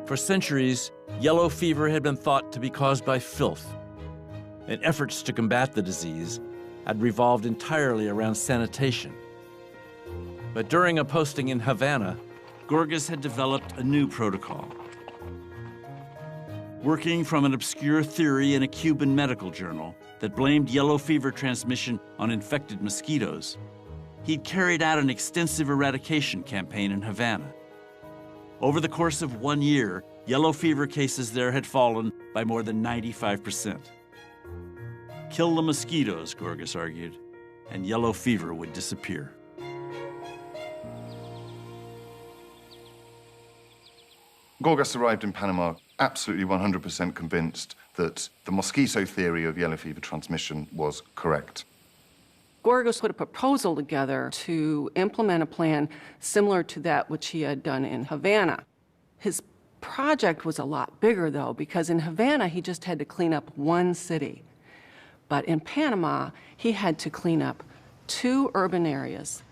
[SPEAKER 2] For centuries, yellow fever had been thought to be caused by filth, and efforts to combat the disease had revolved entirely around sanitation. But during a posting in Havana, Gorgas had developed a new protocol. Working from an obscure theory in a Cuban medical journal that blamed yellow fever transmission on infected mosquitoes, he'd carried out an extensive eradication campaign in Havana. Over the course of 1 year, yellow fever cases there had fallen by more than 95%. Kill the mosquitoes, Gorgas argued, and yellow fever would disappear.
[SPEAKER 7] Gorgas arrived in Panama absolutely 100% convinced that the mosquito theory of yellow fever transmission was correct.
[SPEAKER 6] Gorgas put a proposal together to implement a plan similar to that which he had done in Havana. His project was a lot bigger, though, because in Havana, he just had to clean up one city. But in Panama, he had to clean up 2 urban areas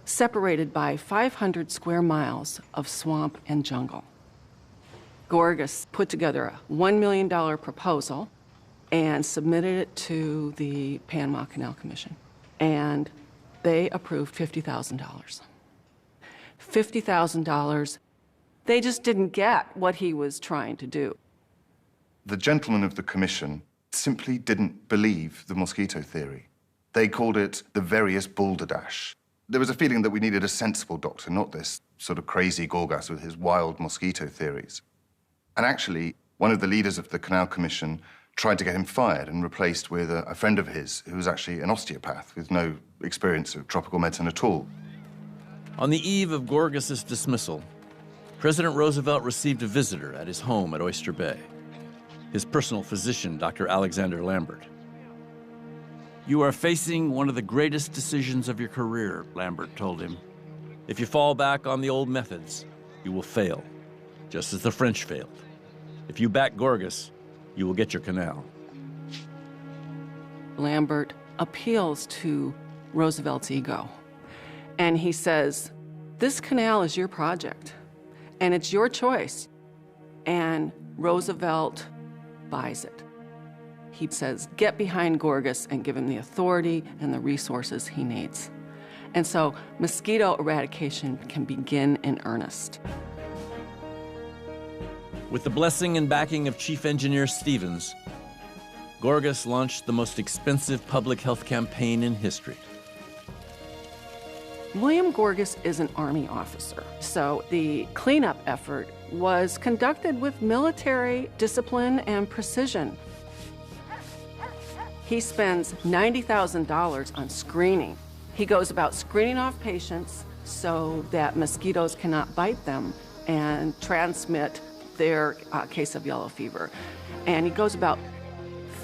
[SPEAKER 6] separated by 500 square miles of swamp and jungle. Gorgas put together a $1 million proposal and submitted it to the Panama Canal Commission. And they approved $50,000. $50,000. They just didn't get what he was trying to do.
[SPEAKER 7] The gentlemen of the commission simply didn't believe the mosquito theory. They called it the various balderdash. There was a feeling that we needed a sensible doctor, not this sort of crazy Gorgas with his wild mosquito theories. And actually, one of the leaders of the Canal Commission tried to get him fired and replaced with a friend of his who was actually an osteopath with no experience of tropical medicine at all.
[SPEAKER 2] On the eve of Gorgas's dismissal, President Roosevelt received a visitor at his home at Oyster Bay, his personal physician, Dr. Alexander Lambert. "You are facing one of the greatest decisions of your career," Lambert told him. "If you fall back on the old methods, you will fail, just as the French failed. If you back Gorgas, you will get your canal."
[SPEAKER 6] Lambert appeals to Roosevelt's ego. And he says, this canal is your project, and it's your choice. And Roosevelt buys it. He says, get behind Gorgas and give him the authority and the resources he needs. And so mosquito eradication can begin in earnest.
[SPEAKER 2] With the blessing and backing of Chief Engineer Stevens, Gorgas launched the most expensive public health campaign in history.
[SPEAKER 6] William Gorgas is an Army officer, so the cleanup effort was conducted with military discipline and precision. He spends $90,000 on screening. He goes about screening off patients so that mosquitoes cannot bite them and transmit their case of yellow fever. And he goes about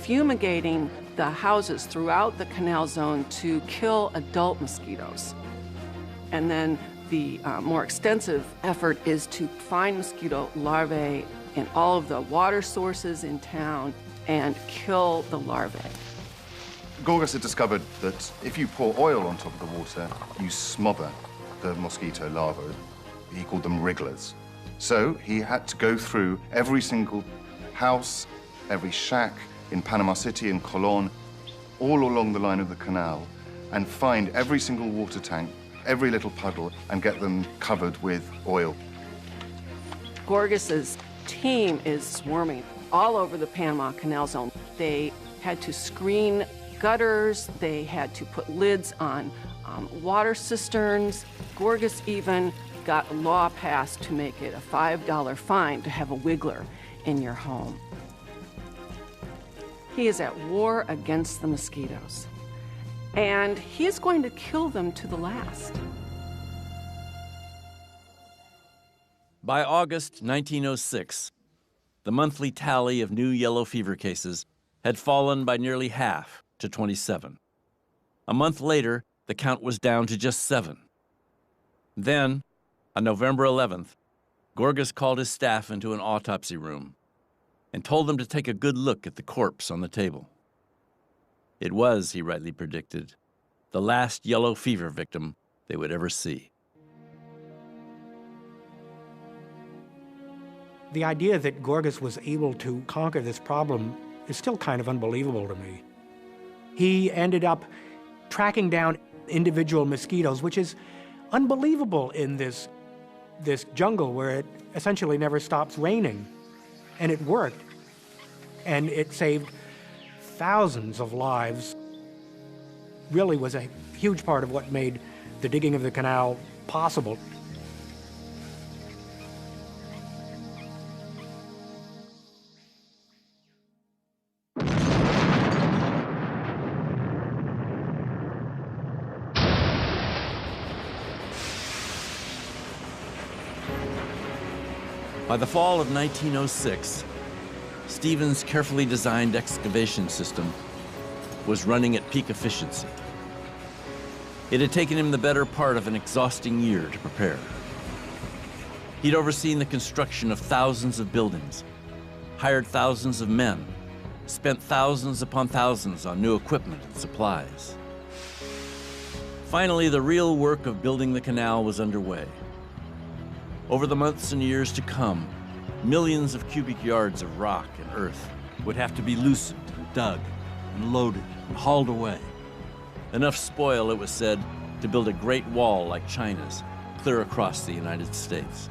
[SPEAKER 6] fumigating the houses throughout the canal zone to kill adult mosquitoes. And then the more extensive effort is to find mosquito larvae in all of the water sources in town and kill the larvae.
[SPEAKER 7] Gorgas had discovered that if you pour oil on top of the water, you smother the mosquito larvae. He called them wrigglers. So he had to go through every single house, every shack in Panama City and Colon, all along the line of the canal, and find every single water tank, every little puddle, and get them covered with oil.
[SPEAKER 6] Gorgas's team is swarming all over the Panama Canal Zone. They had to screen gutters, they had to put lids on water cisterns. Gorgas even got a law passed to make it a $5 fine to have a wiggler in your home. He is at war against the mosquitoes, and he is going to kill them to the last.
[SPEAKER 2] By August 1906, the monthly tally of new yellow fever cases had fallen by nearly half to 27. A month later, the count was down to just 7. Then, on November 11th, Gorgas called his staff into an autopsy room and told them to take a good look at the corpse on the table. It was, he rightly predicted, the last yellow fever victim they would ever see.
[SPEAKER 10] The idea that Gorgas was able to conquer this problem is still kind of unbelievable to me. He ended up tracking down individual mosquitoes, which is unbelievable in this jungle where it essentially never stops raining. And it worked. And it saved thousands of lives. Really was a huge part of what made the digging of the canal possible.
[SPEAKER 2] By the fall of 1906, Stevens' carefully designed excavation system was running at peak efficiency. It had taken him the better part of an exhausting year to prepare. He'd overseen the construction of thousands of buildings, hired thousands of men, spent thousands upon thousands on new equipment and supplies. Finally, the real work of building the canal was underway. Over the months and years to come, millions of cubic yards of rock and earth would have to be loosened and dug and loaded and hauled away. Enough spoil, it was said, to build a great wall like China's, clear across the United States.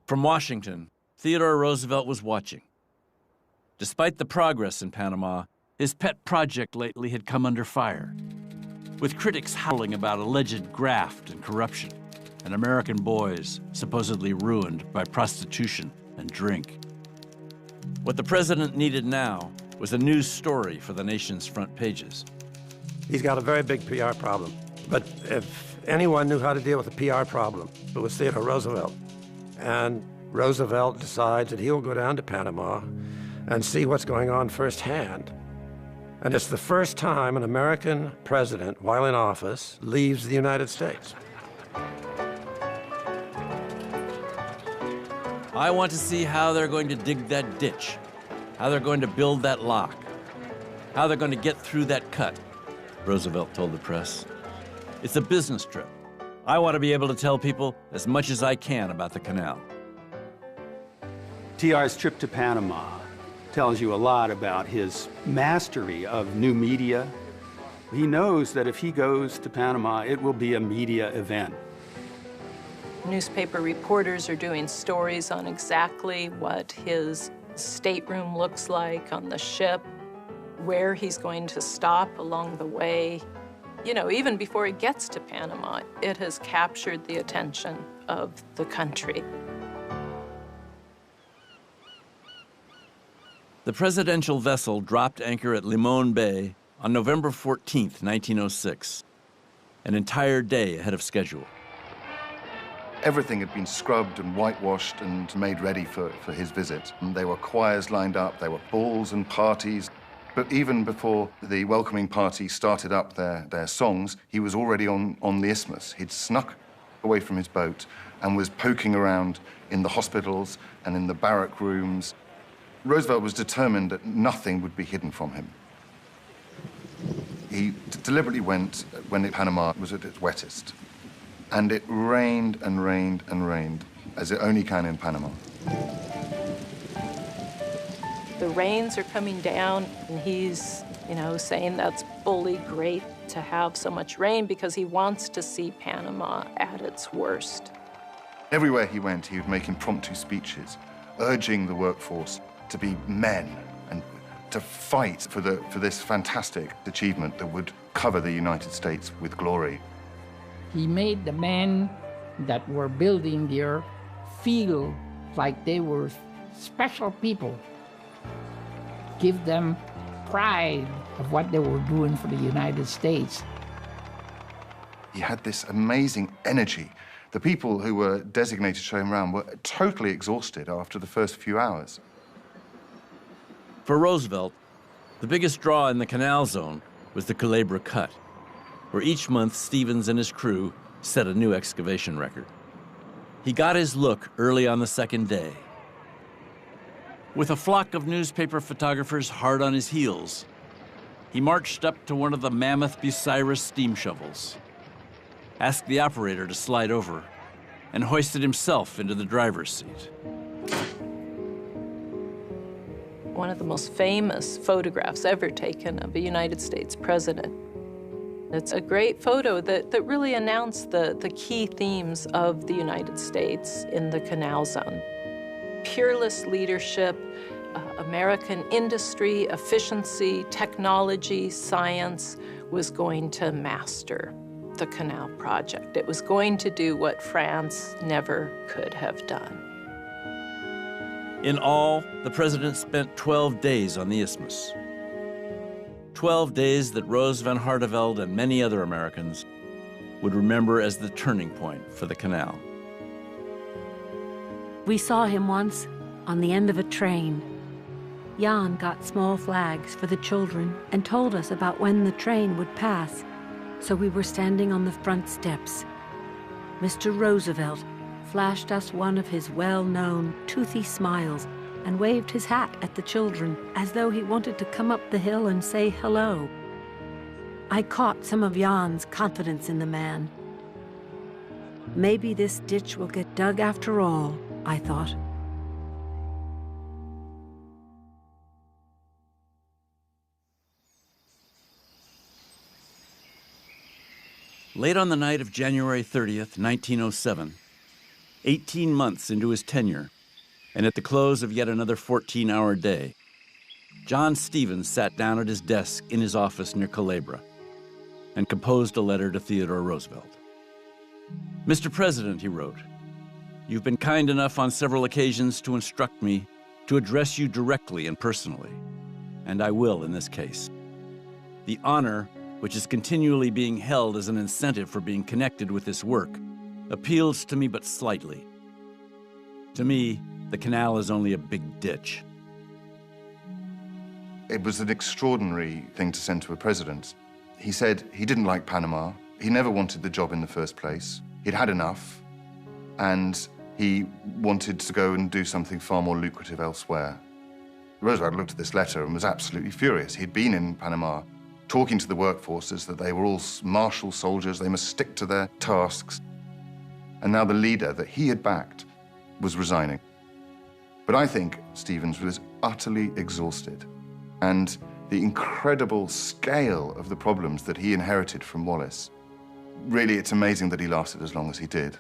[SPEAKER 2] From Washington, Theodore Roosevelt was watching. Despite the progress in Panama, his pet project lately had come under fire, with critics howling about alleged graft and corruption, and American boys supposedly ruined by prostitution and drink. What the president needed now was a news story for the nation's front pages.
[SPEAKER 11] He's got a very big PR problem. But if anyone knew how to deal with a PR problem, it was Theodore Roosevelt. And Roosevelt decides that he'll go down to Panama and see what's going on firsthand. And it's the first time an American president, while in office, leaves the United States.
[SPEAKER 2] I want to see how they're going to dig that ditch, how they're going to build that lock, how they're going to get through that cut, Roosevelt told the press. It's a business trip. I want to be able to tell people as much as I can about the canal.
[SPEAKER 9] TR's trip to Panama tells you a lot about his mastery of new media. He knows that if he goes to Panama, it will be a media event.
[SPEAKER 12] Newspaper reporters are doing stories on exactly what his stateroom looks like on the ship, where he's going to stop along the way. You know, even before he gets to Panama, it has captured the attention of the country.
[SPEAKER 2] The presidential vessel dropped anchor at Limon Bay on November 14th, 1906, an entire day ahead of schedule.
[SPEAKER 7] Everything had been scrubbed and whitewashed and made ready for his visit. And there were choirs lined up, there were balls and parties. But even before the welcoming party started up their songs, he was already on the isthmus. He'd snuck away from his boat and was poking around in the hospitals and in the barrack rooms. Roosevelt was determined that nothing would be hidden from him. He deliberately went when Panama was at its wettest. And it rained and rained and rained, as it only can in Panama.
[SPEAKER 12] The rains are coming down, and he's, saying that's bully great to have so much rain because he wants to see Panama at its worst.
[SPEAKER 7] Everywhere he went, he would make impromptu speeches, urging the workforce to be men and to fight for this fantastic achievement that would cover the United States with glory.
[SPEAKER 13] He made the men that were building there feel like they were special people. Give them pride of what they were doing for the United States.
[SPEAKER 7] He had this amazing energy. The people who were designated to show him around were totally exhausted after the first few hours.
[SPEAKER 2] For Roosevelt, the biggest draw in the canal zone was the Culebra Cut, where each month Stevens and his crew set a new excavation record. He got his look early on the second day. With a flock of newspaper photographers hard on his heels, he marched up to one of the mammoth Bucyrus steam shovels, asked the operator to slide over, and hoisted himself into the driver's seat.
[SPEAKER 12] One of the most famous photographs ever taken of a United States president. It's a great photo that really announced the key themes of the United States in the Canal Zone. Peerless leadership, American industry, efficiency, technology, science was going to master the canal project. It was going to do what France never could have done.
[SPEAKER 2] In all, the president spent 12 days on the isthmus. 12 days that Rose van Hardenveld and many other Americans would remember as the turning point for the canal.
[SPEAKER 14] We saw him once on the end of a train. Jan got small flags for the children and told us about when the train would pass, so we were standing on the front steps. Mr. Roosevelt flashed us one of his well-known toothy smiles and waved his hat at the children as though he wanted to come up the hill and say hello. I caught some of Jan's confidence in the man. Maybe this ditch will get dug after all, I thought.
[SPEAKER 2] Late on the night of January 30th, 1907, 18 months into his tenure, and at the close of yet another 14-hour day, John Stevens sat down at his desk in his office near Culebra and composed a letter to Theodore Roosevelt. "Mr. President," he wrote, "you've been kind enough on several occasions to instruct me to address you directly and personally, and I will in this case. The honor, which is continually being held as an incentive for being connected with this work, appeals to me but slightly. To me, the canal is only a big ditch."
[SPEAKER 7] It was an extraordinary thing to send to a president. He said he didn't like Panama. He never wanted the job in the first place. He'd had enough, and he wanted to go and do something far more lucrative elsewhere. Roosevelt looked at this letter and was absolutely furious. He'd been in Panama talking to the workforces that they were all martial soldiers, they must stick to their tasks. And now the leader that he had backed was resigning. But I think Stevens was utterly exhausted. And the incredible scale of the problems that he inherited from Wallace, really, it's amazing that he lasted as long as he did.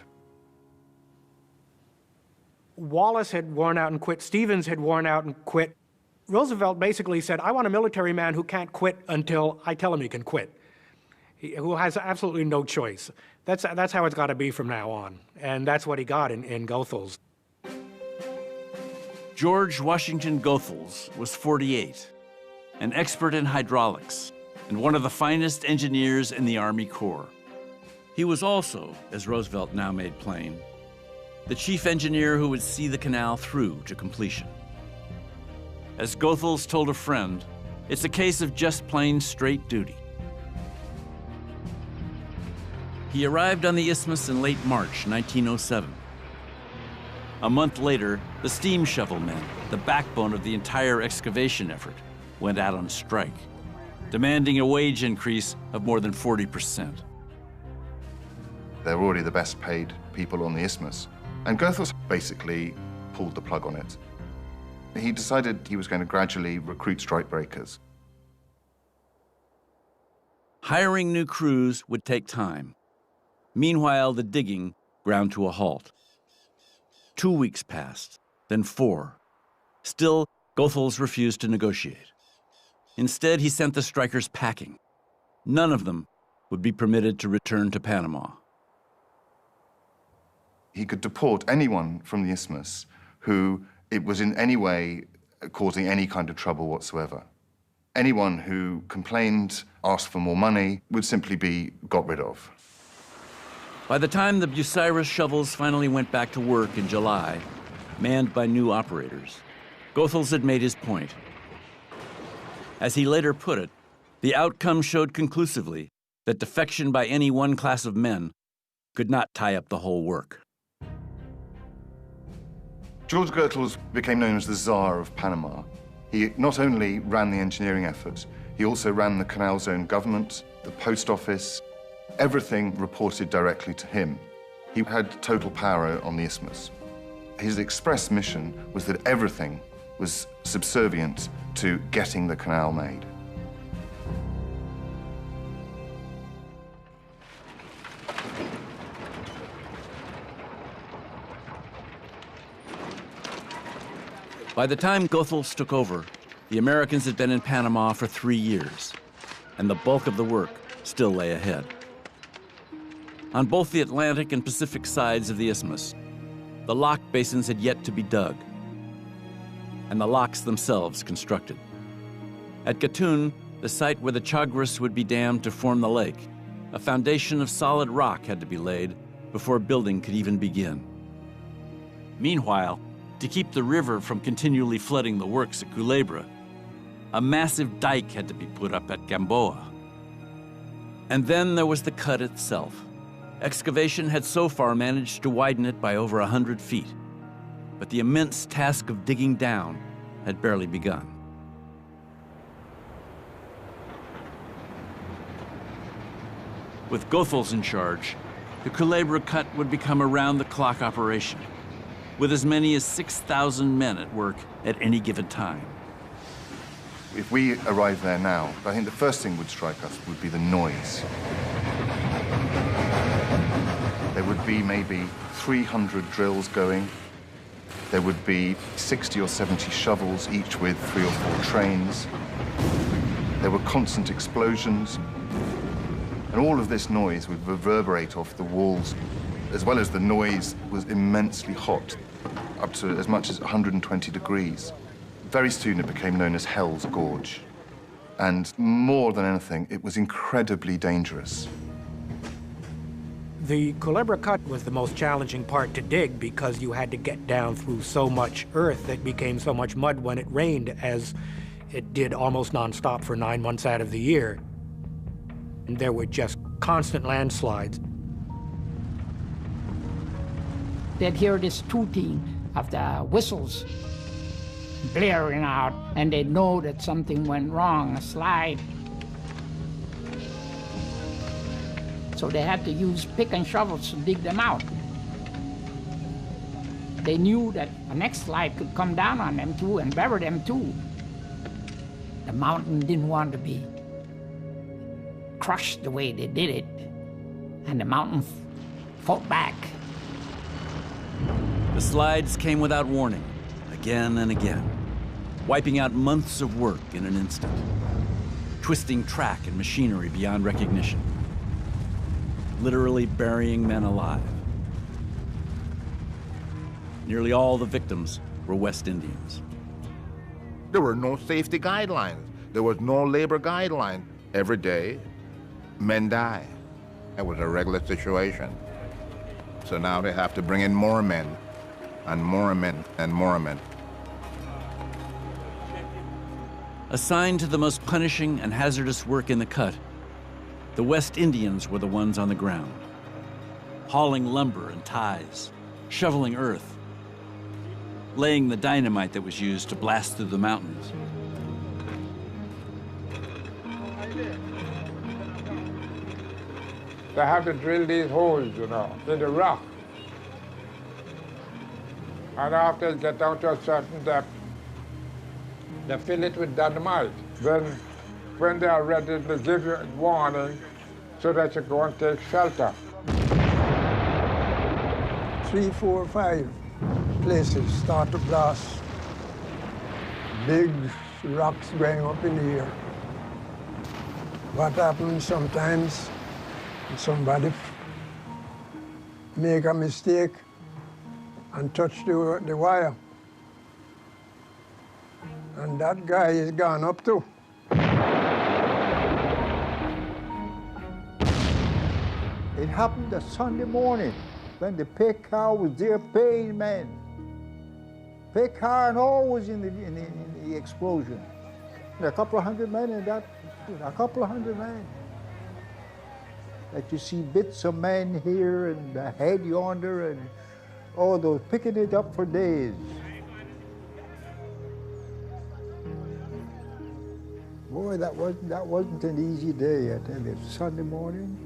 [SPEAKER 10] Wallace had worn out and quit. Stevens had worn out and quit. Roosevelt basically said, I want a military man who can't quit until I tell him he can quit, who has absolutely no choice. That's how it's got to be from now on. And that's what he got in Goethals.
[SPEAKER 2] George Washington Goethals was 48, an expert in hydraulics, and one of the finest engineers in the Army Corps. He was also, as Roosevelt now made plain, the chief engineer who would see the canal through to completion. As Goethals told a friend, it's a case of just plain straight duty. He arrived on the isthmus in late March 1907. A month later, the steam shovel men, the backbone of the entire excavation effort, went out on strike, demanding a wage increase of more than 40%.
[SPEAKER 7] They're already the best paid people on the isthmus, and Goethals basically pulled the plug on it. He decided he was going to gradually recruit strikebreakers.
[SPEAKER 2] Hiring new crews would take time. Meanwhile, the digging ground to a halt. 2 weeks passed, then 4. Still, Goethals refused to negotiate. Instead, he sent the strikers packing. None of them would be permitted to return to Panama.
[SPEAKER 7] He could deport anyone from the isthmus who it was in any way causing any kind of trouble whatsoever. Anyone who complained, asked for more money, would simply be got rid of.
[SPEAKER 2] By the time the Bucyrus shovels finally went back to work in July, manned by new operators, Goethals had made his point. As he later put it, the outcome showed conclusively that defection by any one class of men could not tie up the whole work.
[SPEAKER 7] George Goethals became known as the Tsar of Panama. He not only ran the engineering effort, he also ran the canal's own government, the post office. Everything reported directly to him. He had total power on the isthmus. His express mission was that everything was subservient to getting the canal made.
[SPEAKER 2] By the time Goethals took over, the Americans had been in Panama for 3 years, and the bulk of the work still lay ahead. On both the Atlantic and Pacific sides of the isthmus, the lock basins had yet to be dug, and the locks themselves constructed. At Gatun, the site where the Chagres would be dammed to form the lake, a foundation of solid rock had to be laid before building could even begin. Meanwhile, to keep the river from continually flooding the works at Culebra, a massive dike had to be put up at Gamboa. And then there was the cut itself, Excavation had so far managed to widen it by over 100 feet, but the immense task of digging down had barely begun. With Goethals in charge, the Culebra Cut would become a round-the-clock operation, with as many as 6,000 men at work at any given time.
[SPEAKER 7] If we arrived there now, I think the first thing would strike us would be the noise. There would be maybe 300 drills going. There would be 60 or 70 shovels, each with 3 or 4 trains. There were constant explosions. And all of this noise would reverberate off the walls, as well as the noise was immensely hot, up to as much as 120 degrees. Very soon it became known as Hell's Gorge. And more than anything, it was incredibly dangerous.
[SPEAKER 10] The Culebra Cut was the most challenging part to dig because you had to get down through so much earth that became so much mud when it rained, as it did almost nonstop for 9 months out of the year. And there were just constant landslides.
[SPEAKER 13] They'd hear this tooting of the whistles blaring out, and they'd know that something went wrong, a slide. So they had to use pick and shovels to dig them out. They knew that the next slide could come down on them too and bury them too. The mountain didn't want to be crushed the way they did it, and the mountain fought back.
[SPEAKER 2] The slides came without warning, again and again, wiping out months of work in an instant, twisting track and machinery beyond recognition, literally burying men alive. Nearly all the victims were West Indians.
[SPEAKER 5] There were no safety guidelines. There was no labor guideline. Every day, men die. It was a regular situation. So now they have to bring in more men, and more men, and more men.
[SPEAKER 2] Assigned to the most punishing and hazardous work in the cut, the West Indians were the ones on the ground, hauling lumber and ties, shoveling earth, laying the dynamite that was used to blast through the mountains.
[SPEAKER 17] They have to drill these holes, you know, in the rock. And after they get down to a certain depth, they fill it with dynamite. Then, when they are ready, they give you a warning so that you go and take shelter.
[SPEAKER 16] 3, 4, 5 places start to blast. Big rocks going up in the air. What happens sometimes, somebody make a mistake and touch the wire. And that guy is gone up too. It happened a Sunday morning when the pick car was there paying men. Pick car and all was in the explosion. A couple of hundred men in that, a couple of hundred men. Like you see bits of men here and a head yonder, and oh, they were picking it up for days. Boy, that wasn't an easy day, I tell you. Sunday morning.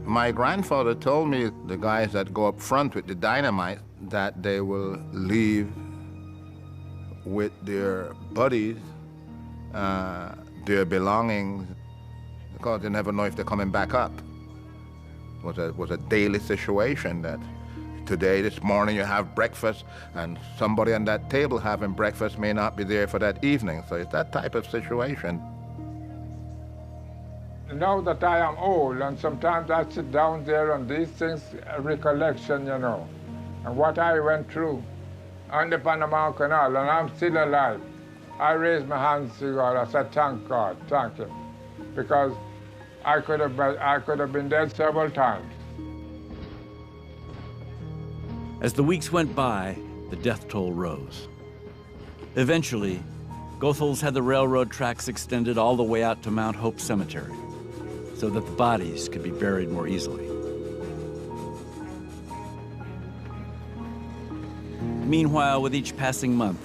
[SPEAKER 5] My grandfather told me the guys that go up front with the dynamite, that they will leave with their buddies, their belongings, because they never know if they're coming back up. It was a daily situation that today, this morning, you have breakfast, and somebody on that table having breakfast may not be there for that evening. So it's that type of situation.
[SPEAKER 17] Now that I am old, and sometimes I sit down there on these things, a recollection, you know, and what I went through on the Panama Canal, and I'm still alive. I raise my hands to God. I said, thank God, thank Him, because I could have been dead several times.
[SPEAKER 2] As the weeks went by, the death toll rose. Eventually, Goethals had the railroad tracks extended all the way out to Mount Hope Cemetery so that the bodies could be buried more easily. Meanwhile, with each passing month,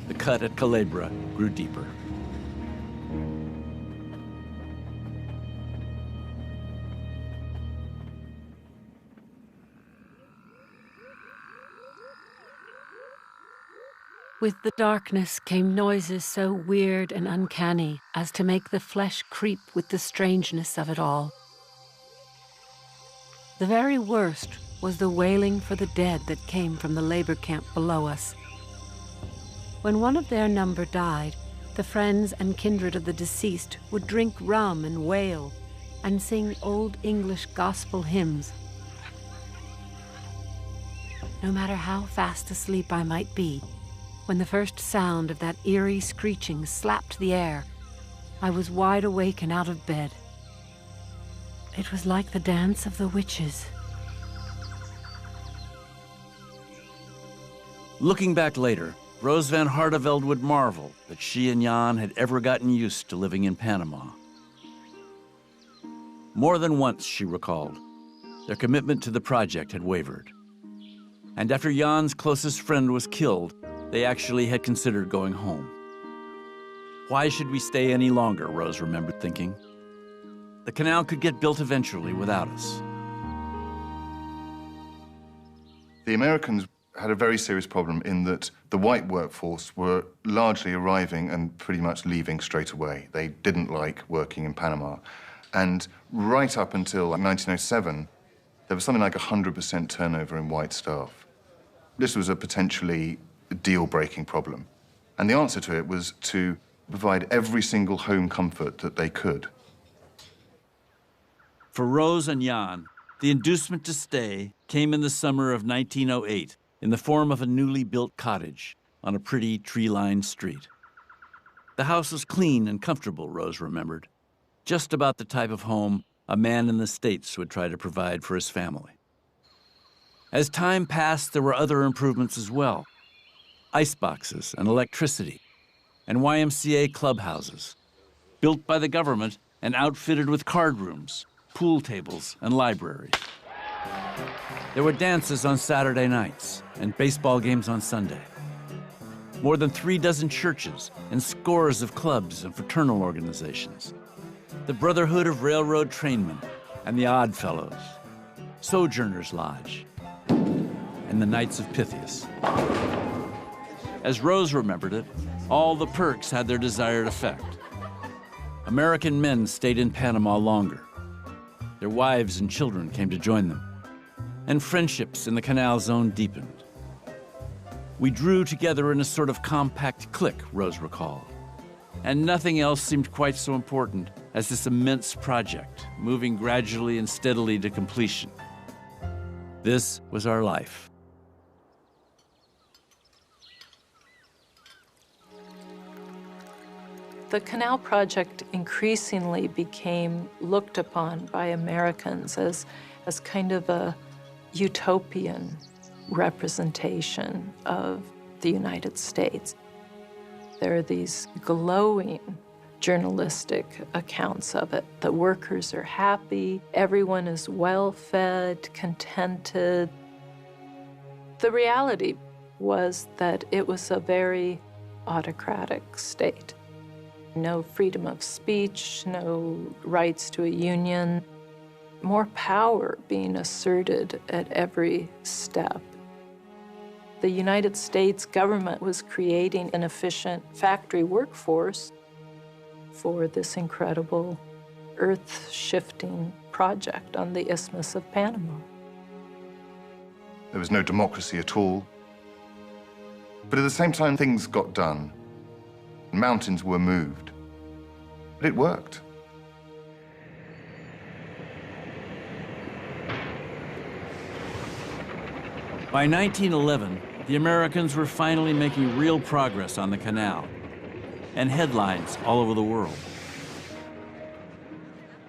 [SPEAKER 2] the cut at Culebra grew deeper.
[SPEAKER 14] With the darkness came noises so weird and uncanny as to make the flesh creep with the strangeness of it all. The very worst was the wailing for the dead that came from the labor camp below us. When one of their number died, the friends and kindred of the deceased would drink rum and wail and sing old English gospel hymns. No matter how fast asleep I might be, when the first sound of that eerie screeching slapped the air, I was wide awake and out of bed. It was like the dance of the witches.
[SPEAKER 2] Looking back later, Rose Van Hardevelde would marvel that she and Jan had ever gotten used to living in Panama. More than once, she recalled, their commitment to the project had wavered. And after Jan's closest friend was killed, they actually had considered going home. Why should we stay any longer, Rose remembered thinking. The canal could get built eventually without us.
[SPEAKER 7] The Americans had a very serious problem in that the white workforce were largely arriving and pretty much leaving straight away. They didn't like working in Panama. And right up until 1907, there was something like 100% turnover in white staff. This was a potentially deal-breaking problem. And the answer to it was to provide every single home comfort that they could.
[SPEAKER 2] For Rose and Jan, the inducement to stay came in the summer of 1908 in the form of a newly built cottage on a pretty tree-lined street. The house was clean and comfortable, Rose remembered, just about the type of home a man in the States would try to provide for his family. As time passed, there were other improvements as well. Iceboxes and electricity, and YMCA clubhouses, built by the government and outfitted with card rooms, pool tables, and libraries. There were dances on Saturday nights and baseball games on Sunday. More than 36 churches and scores of clubs and fraternal organizations. The Brotherhood of Railroad Trainmen and the Odd Fellows, Sojourners' Lodge, and the Knights of Pythias. As Rose remembered it, all the perks had their desired effect. American men stayed in Panama longer. Their wives and children came to join them, and friendships in the canal zone deepened. We drew together in a sort of compact clique, Rose recalled, and nothing else seemed quite so important as this immense project, moving gradually and steadily to completion. This was our life.
[SPEAKER 12] The canal project increasingly became looked upon by Americans as kind of a utopian representation of the United States. There are these glowing journalistic accounts of it. The workers are happy, everyone is well-fed, contented. The reality was that it was a very autocratic state. No freedom of speech, no rights to a union, more power being asserted at every step. The United States government was creating an efficient factory workforce for this incredible earth-shifting project on the Isthmus of Panama.
[SPEAKER 7] There was no democracy at all. But at the same time, things got done. Mountains were moved. But it worked.
[SPEAKER 2] By 1911, the Americans were finally making real progress on the canal, and headlines all over the world.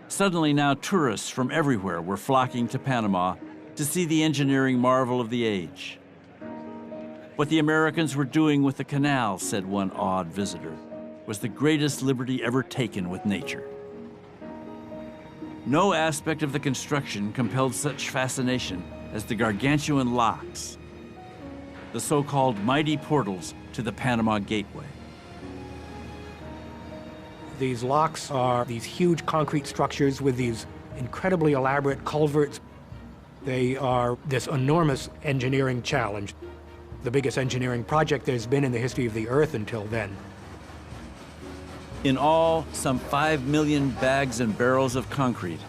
[SPEAKER 2] Suddenly now tourists from everywhere were flocking to Panama to see the engineering marvel of the age. What the Americans were doing with the canal, said one awed visitor, was the greatest liberty ever taken with nature. No aspect of the construction compelled such fascination as the gargantuan locks, the so-called mighty portals to the Panama Gateway.
[SPEAKER 10] These locks are these huge concrete structures with these incredibly elaborate culverts. They are this enormous engineering challenge, the biggest engineering project there's been in the history of the Earth until then.
[SPEAKER 2] In all, some 5 million bags and barrels of concrete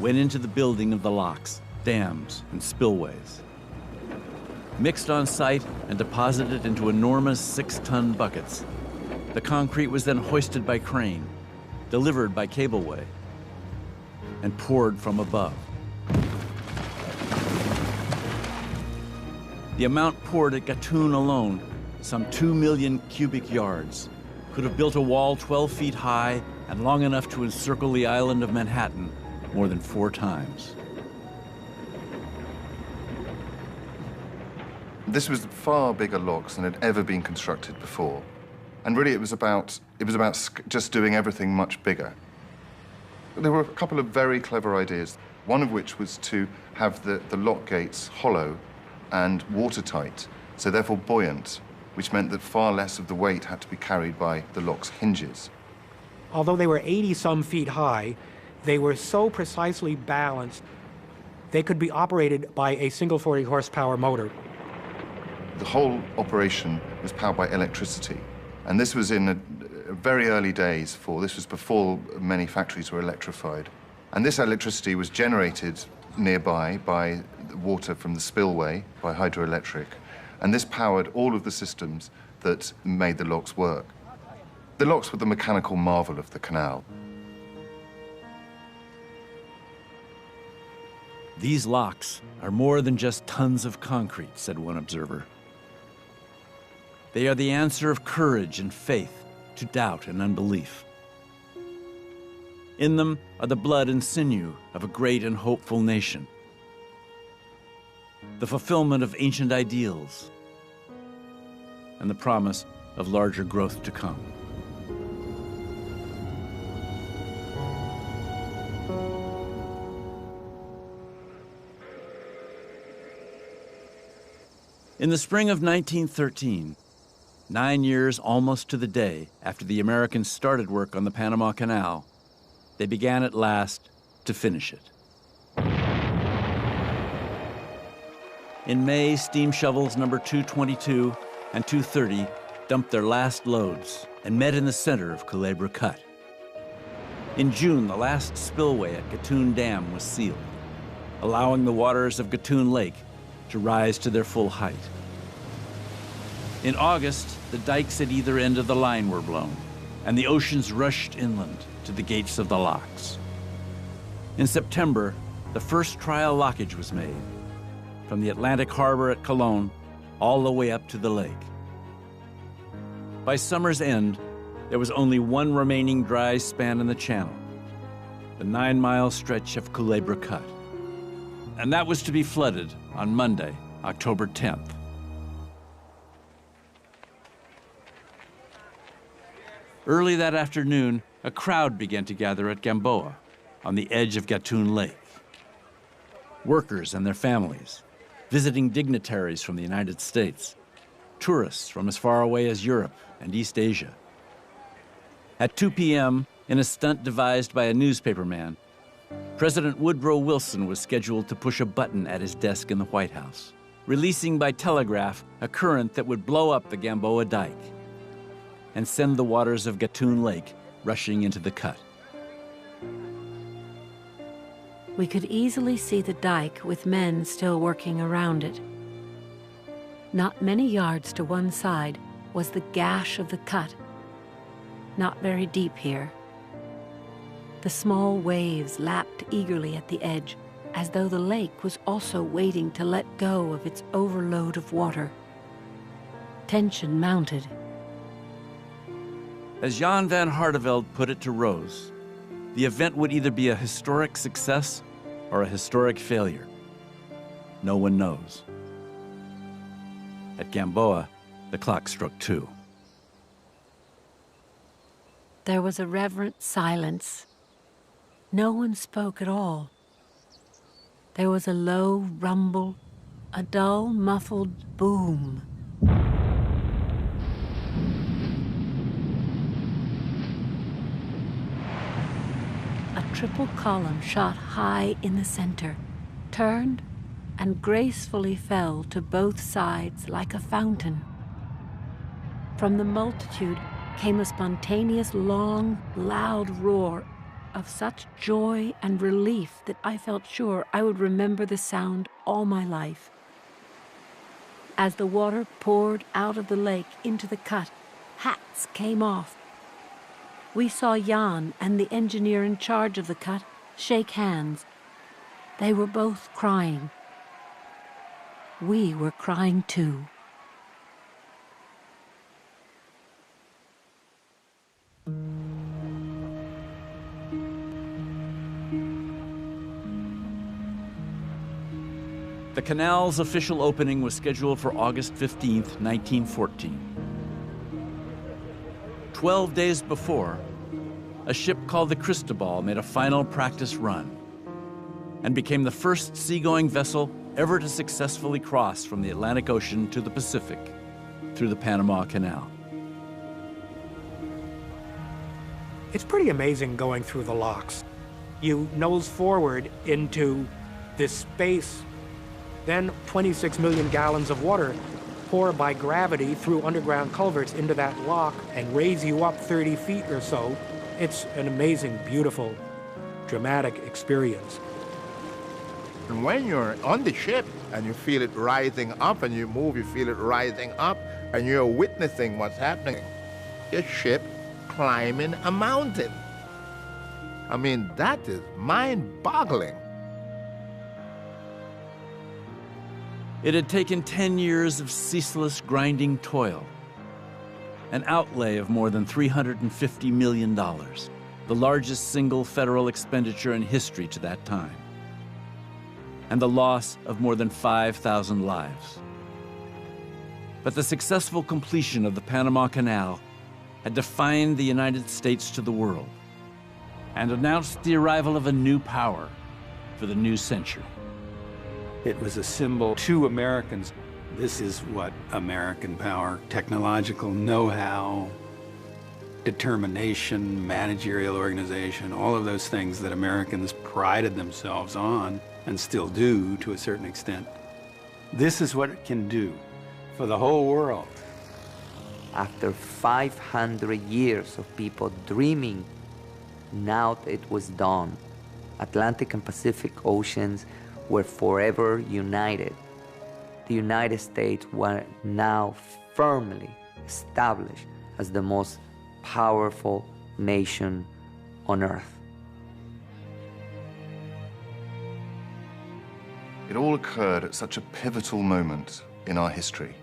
[SPEAKER 2] went into the building of the locks, dams, and spillways. Mixed on site and deposited into enormous 6-ton buckets, the concrete was then hoisted by crane, delivered by cableway, and poured from above. The amount poured at Gatun alone, some 2 million cubic yards, could have built a wall 12 feet high and long enough to encircle the island of Manhattan more than 4 times.
[SPEAKER 7] This was far bigger locks than had ever been constructed before. And really it was about just doing everything much bigger. There were a couple of very clever ideas, one of which was to have the lock gates hollow and watertight, so therefore buoyant, which meant that far less of the weight had to be carried by the lock's hinges.
[SPEAKER 10] Although they were 80-some feet high, they were so precisely balanced, they could be operated by a single 40-horsepower motor.
[SPEAKER 7] The whole operation was powered by electricity, and this was in very early days. This was before many factories were electrified. And this electricity was generated nearby by water from the spillway, by hydroelectric, and this powered all of the systems that made the locks work. The locks were the mechanical marvel of the canal.
[SPEAKER 2] These locks are more than just tons of concrete, said one observer. They are the answer of courage and faith to doubt and unbelief. In them are the blood and sinew of a great and hopeful nation, the fulfillment of ancient ideals, and the promise of larger growth to come. In the spring of 1913, 9 years almost to the day after the Americans started work on the Panama Canal, they began at last to finish it. In May, steam shovels number 222 and 230 dumped their last loads and met in the center of Culebra Cut. In June, the last spillway at Gatun Dam was sealed, allowing the waters of Gatun Lake to rise to their full height. In August, the dikes at either end of the line were blown, and the oceans rushed inland to the gates of the locks. In September, the first trial lockage was made, from the Atlantic harbor at Cologne all the way up to the lake. By summer's end, there was only one remaining dry span in the channel, the 9-mile stretch of Culebra Cut. And that was to be flooded on Monday, October 10th. Early that afternoon, a crowd began to gather at Gamboa, on the edge of Gatun Lake. Workers and their families, visiting dignitaries from the United States, tourists from as far away as Europe and East Asia. At 2 p.m., in a stunt devised by a newspaperman, President Woodrow Wilson was scheduled to push a button at his desk in the White House, releasing by telegraph a current that would blow up the Gamboa dike and send the waters of Gatun Lake rushing into the cut.
[SPEAKER 14] We could easily see the dike with men still working around it. Not many yards to one side was the gash of the cut. Not very deep here. The small waves lapped eagerly at the edge, as though the lake was also waiting to let go of its overload of water. Tension mounted.
[SPEAKER 2] As Jan van Hardenveld put it to Rose, the event would either be a historic success or a historic failure. No one knows. At Gamboa, the clock struck 2.
[SPEAKER 14] There was a reverent silence. No one spoke at all. There was a low rumble, a dull, muffled boom. A triple column shot high in the center, turned, and gracefully fell to both sides like a fountain. From the multitude came a spontaneous, long, loud roar of such joy and relief that I felt sure I would remember the sound all my life. As the water poured out of the lake into the cut, hats came off. We saw Jan and the engineer in charge of the cut shake hands. They were both crying. We were crying too.
[SPEAKER 2] The canal's official opening was scheduled for August 15th, 1914. 12 days before, a ship called the Cristobal made a final practice run and became the first seagoing vessel ever to successfully cross from the Atlantic Ocean to the Pacific through the Panama Canal.
[SPEAKER 10] It's pretty amazing going through the locks. You nose forward into this space, then 26 million gallons of water pour by gravity through underground culverts into that lock and raise you up 30 feet or so. It's an amazing, beautiful, dramatic experience.
[SPEAKER 5] And when you're on the ship and you feel it rising up and you move, you feel it rising up, and you're witnessing what's happening. Your ship climbing a mountain. I mean, that is mind-boggling.
[SPEAKER 2] It had taken 10 years of ceaseless grinding toil, an outlay of more than $350 million, the largest single federal expenditure in history to that time, and the loss of more than 5,000 lives. But the successful completion of the Panama Canal had defined the United States to the world and announced the arrival of a new power for the new century.
[SPEAKER 9] It was a symbol to Americans. This is what American power, technological know-how, determination, managerial organization, all of those things that Americans prided themselves on and still do to a certain extent. This is what it can do for the whole world.
[SPEAKER 3] After 500 years of people dreaming, now it was done. Atlantic and Pacific Oceans were forever united. The United States were now firmly established as the most powerful nation on earth.
[SPEAKER 7] It all occurred at such a pivotal moment in our history.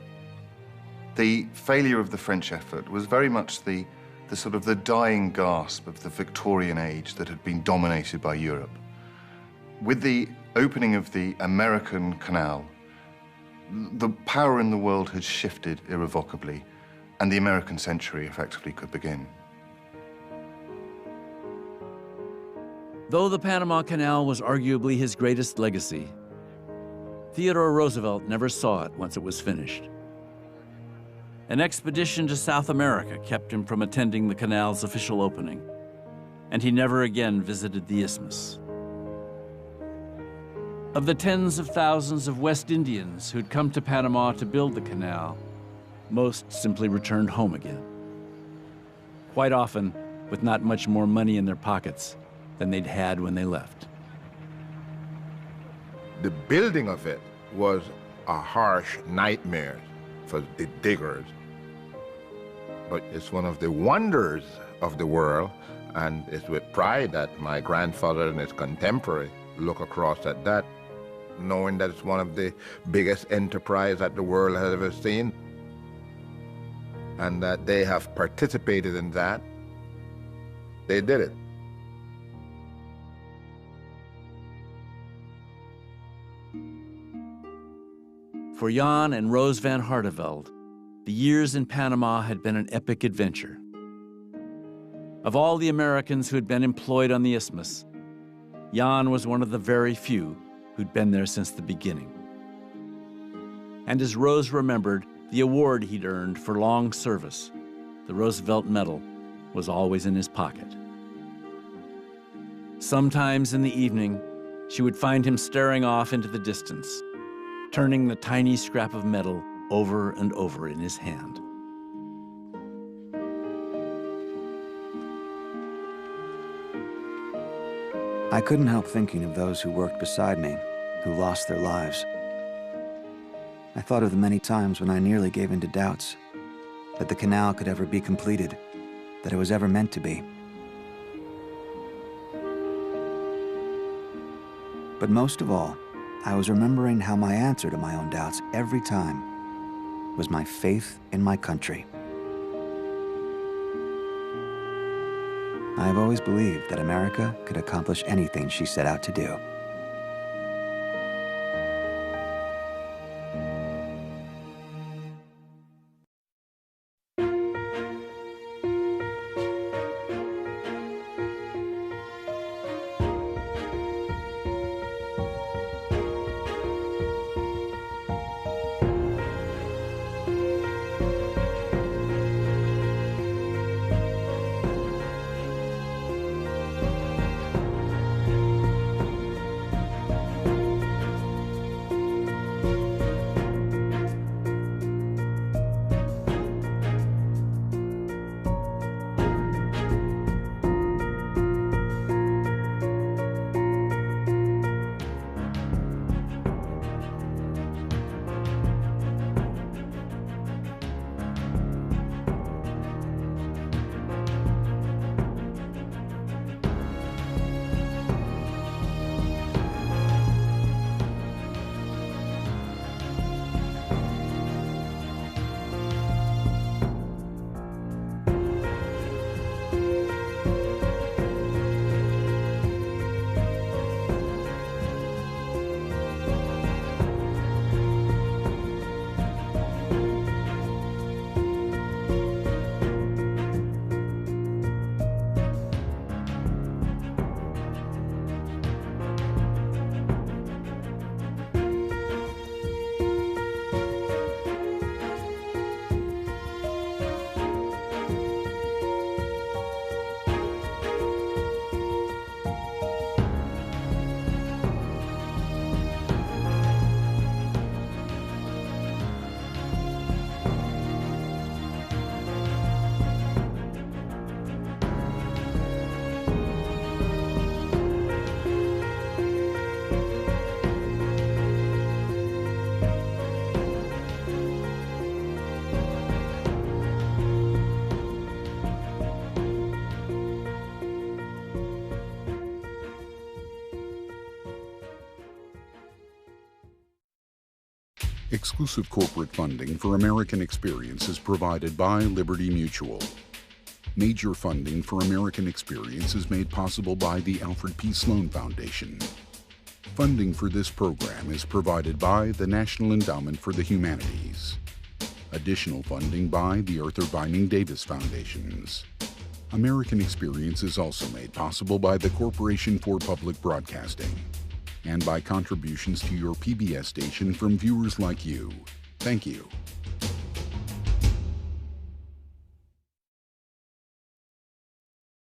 [SPEAKER 7] The failure of the French effort was very much the sort of the dying gasp of the Victorian age that had been dominated by Europe. With the opening of the American Canal, the power in the world had shifted irrevocably, and the American century effectively could begin.
[SPEAKER 2] Though the Panama Canal was arguably his greatest legacy, Theodore Roosevelt never saw it once it was finished. An expedition to South America kept him from attending the canal's official opening, and he never again visited the isthmus. Of the tens of thousands of West Indians who'd come to Panama to build the canal, most simply returned home again, quite often with not much more money in their pockets than they'd had when they left.
[SPEAKER 5] The building of it was a harsh nightmare for the diggers. But it's one of the wonders of the world, and it's with pride that my grandfather and his contemporary look across at that, knowing that it's one of the biggest enterprises that the world has ever seen, and that they have participated in that. They did it.
[SPEAKER 2] For Jan and Rose van Harteveld, the years in Panama had been an epic adventure. Of all the Americans who had been employed on the isthmus, Jan was one of the very few who'd been there since the beginning. And as Rose remembered, the award he'd earned for long service, the Roosevelt Medal, was always in his pocket. Sometimes in the evening, she would find him staring off into the distance, turning the tiny scrap of metal over and over in his hand.
[SPEAKER 8] I couldn't help thinking of those who worked beside me, who lost their lives. I thought of the many times when I nearly gave in to doubts that the canal could ever be completed, that it was ever meant to be. But most of all, I was remembering how my answer to my own doubts every time was my faith in my country. I have always believed that America could accomplish anything she set out to do.
[SPEAKER 1] Exclusive corporate funding for American Experience is provided by Liberty Mutual. Major funding for American Experience is made possible by the Alfred P. Sloan Foundation. Funding for this program is provided by the National Endowment for the Humanities. Additional funding by the Arthur Vining Davis Foundations. American Experience is also made possible by the Corporation for Public Broadcasting and by contributions to your PBS station from viewers like you. Thank you.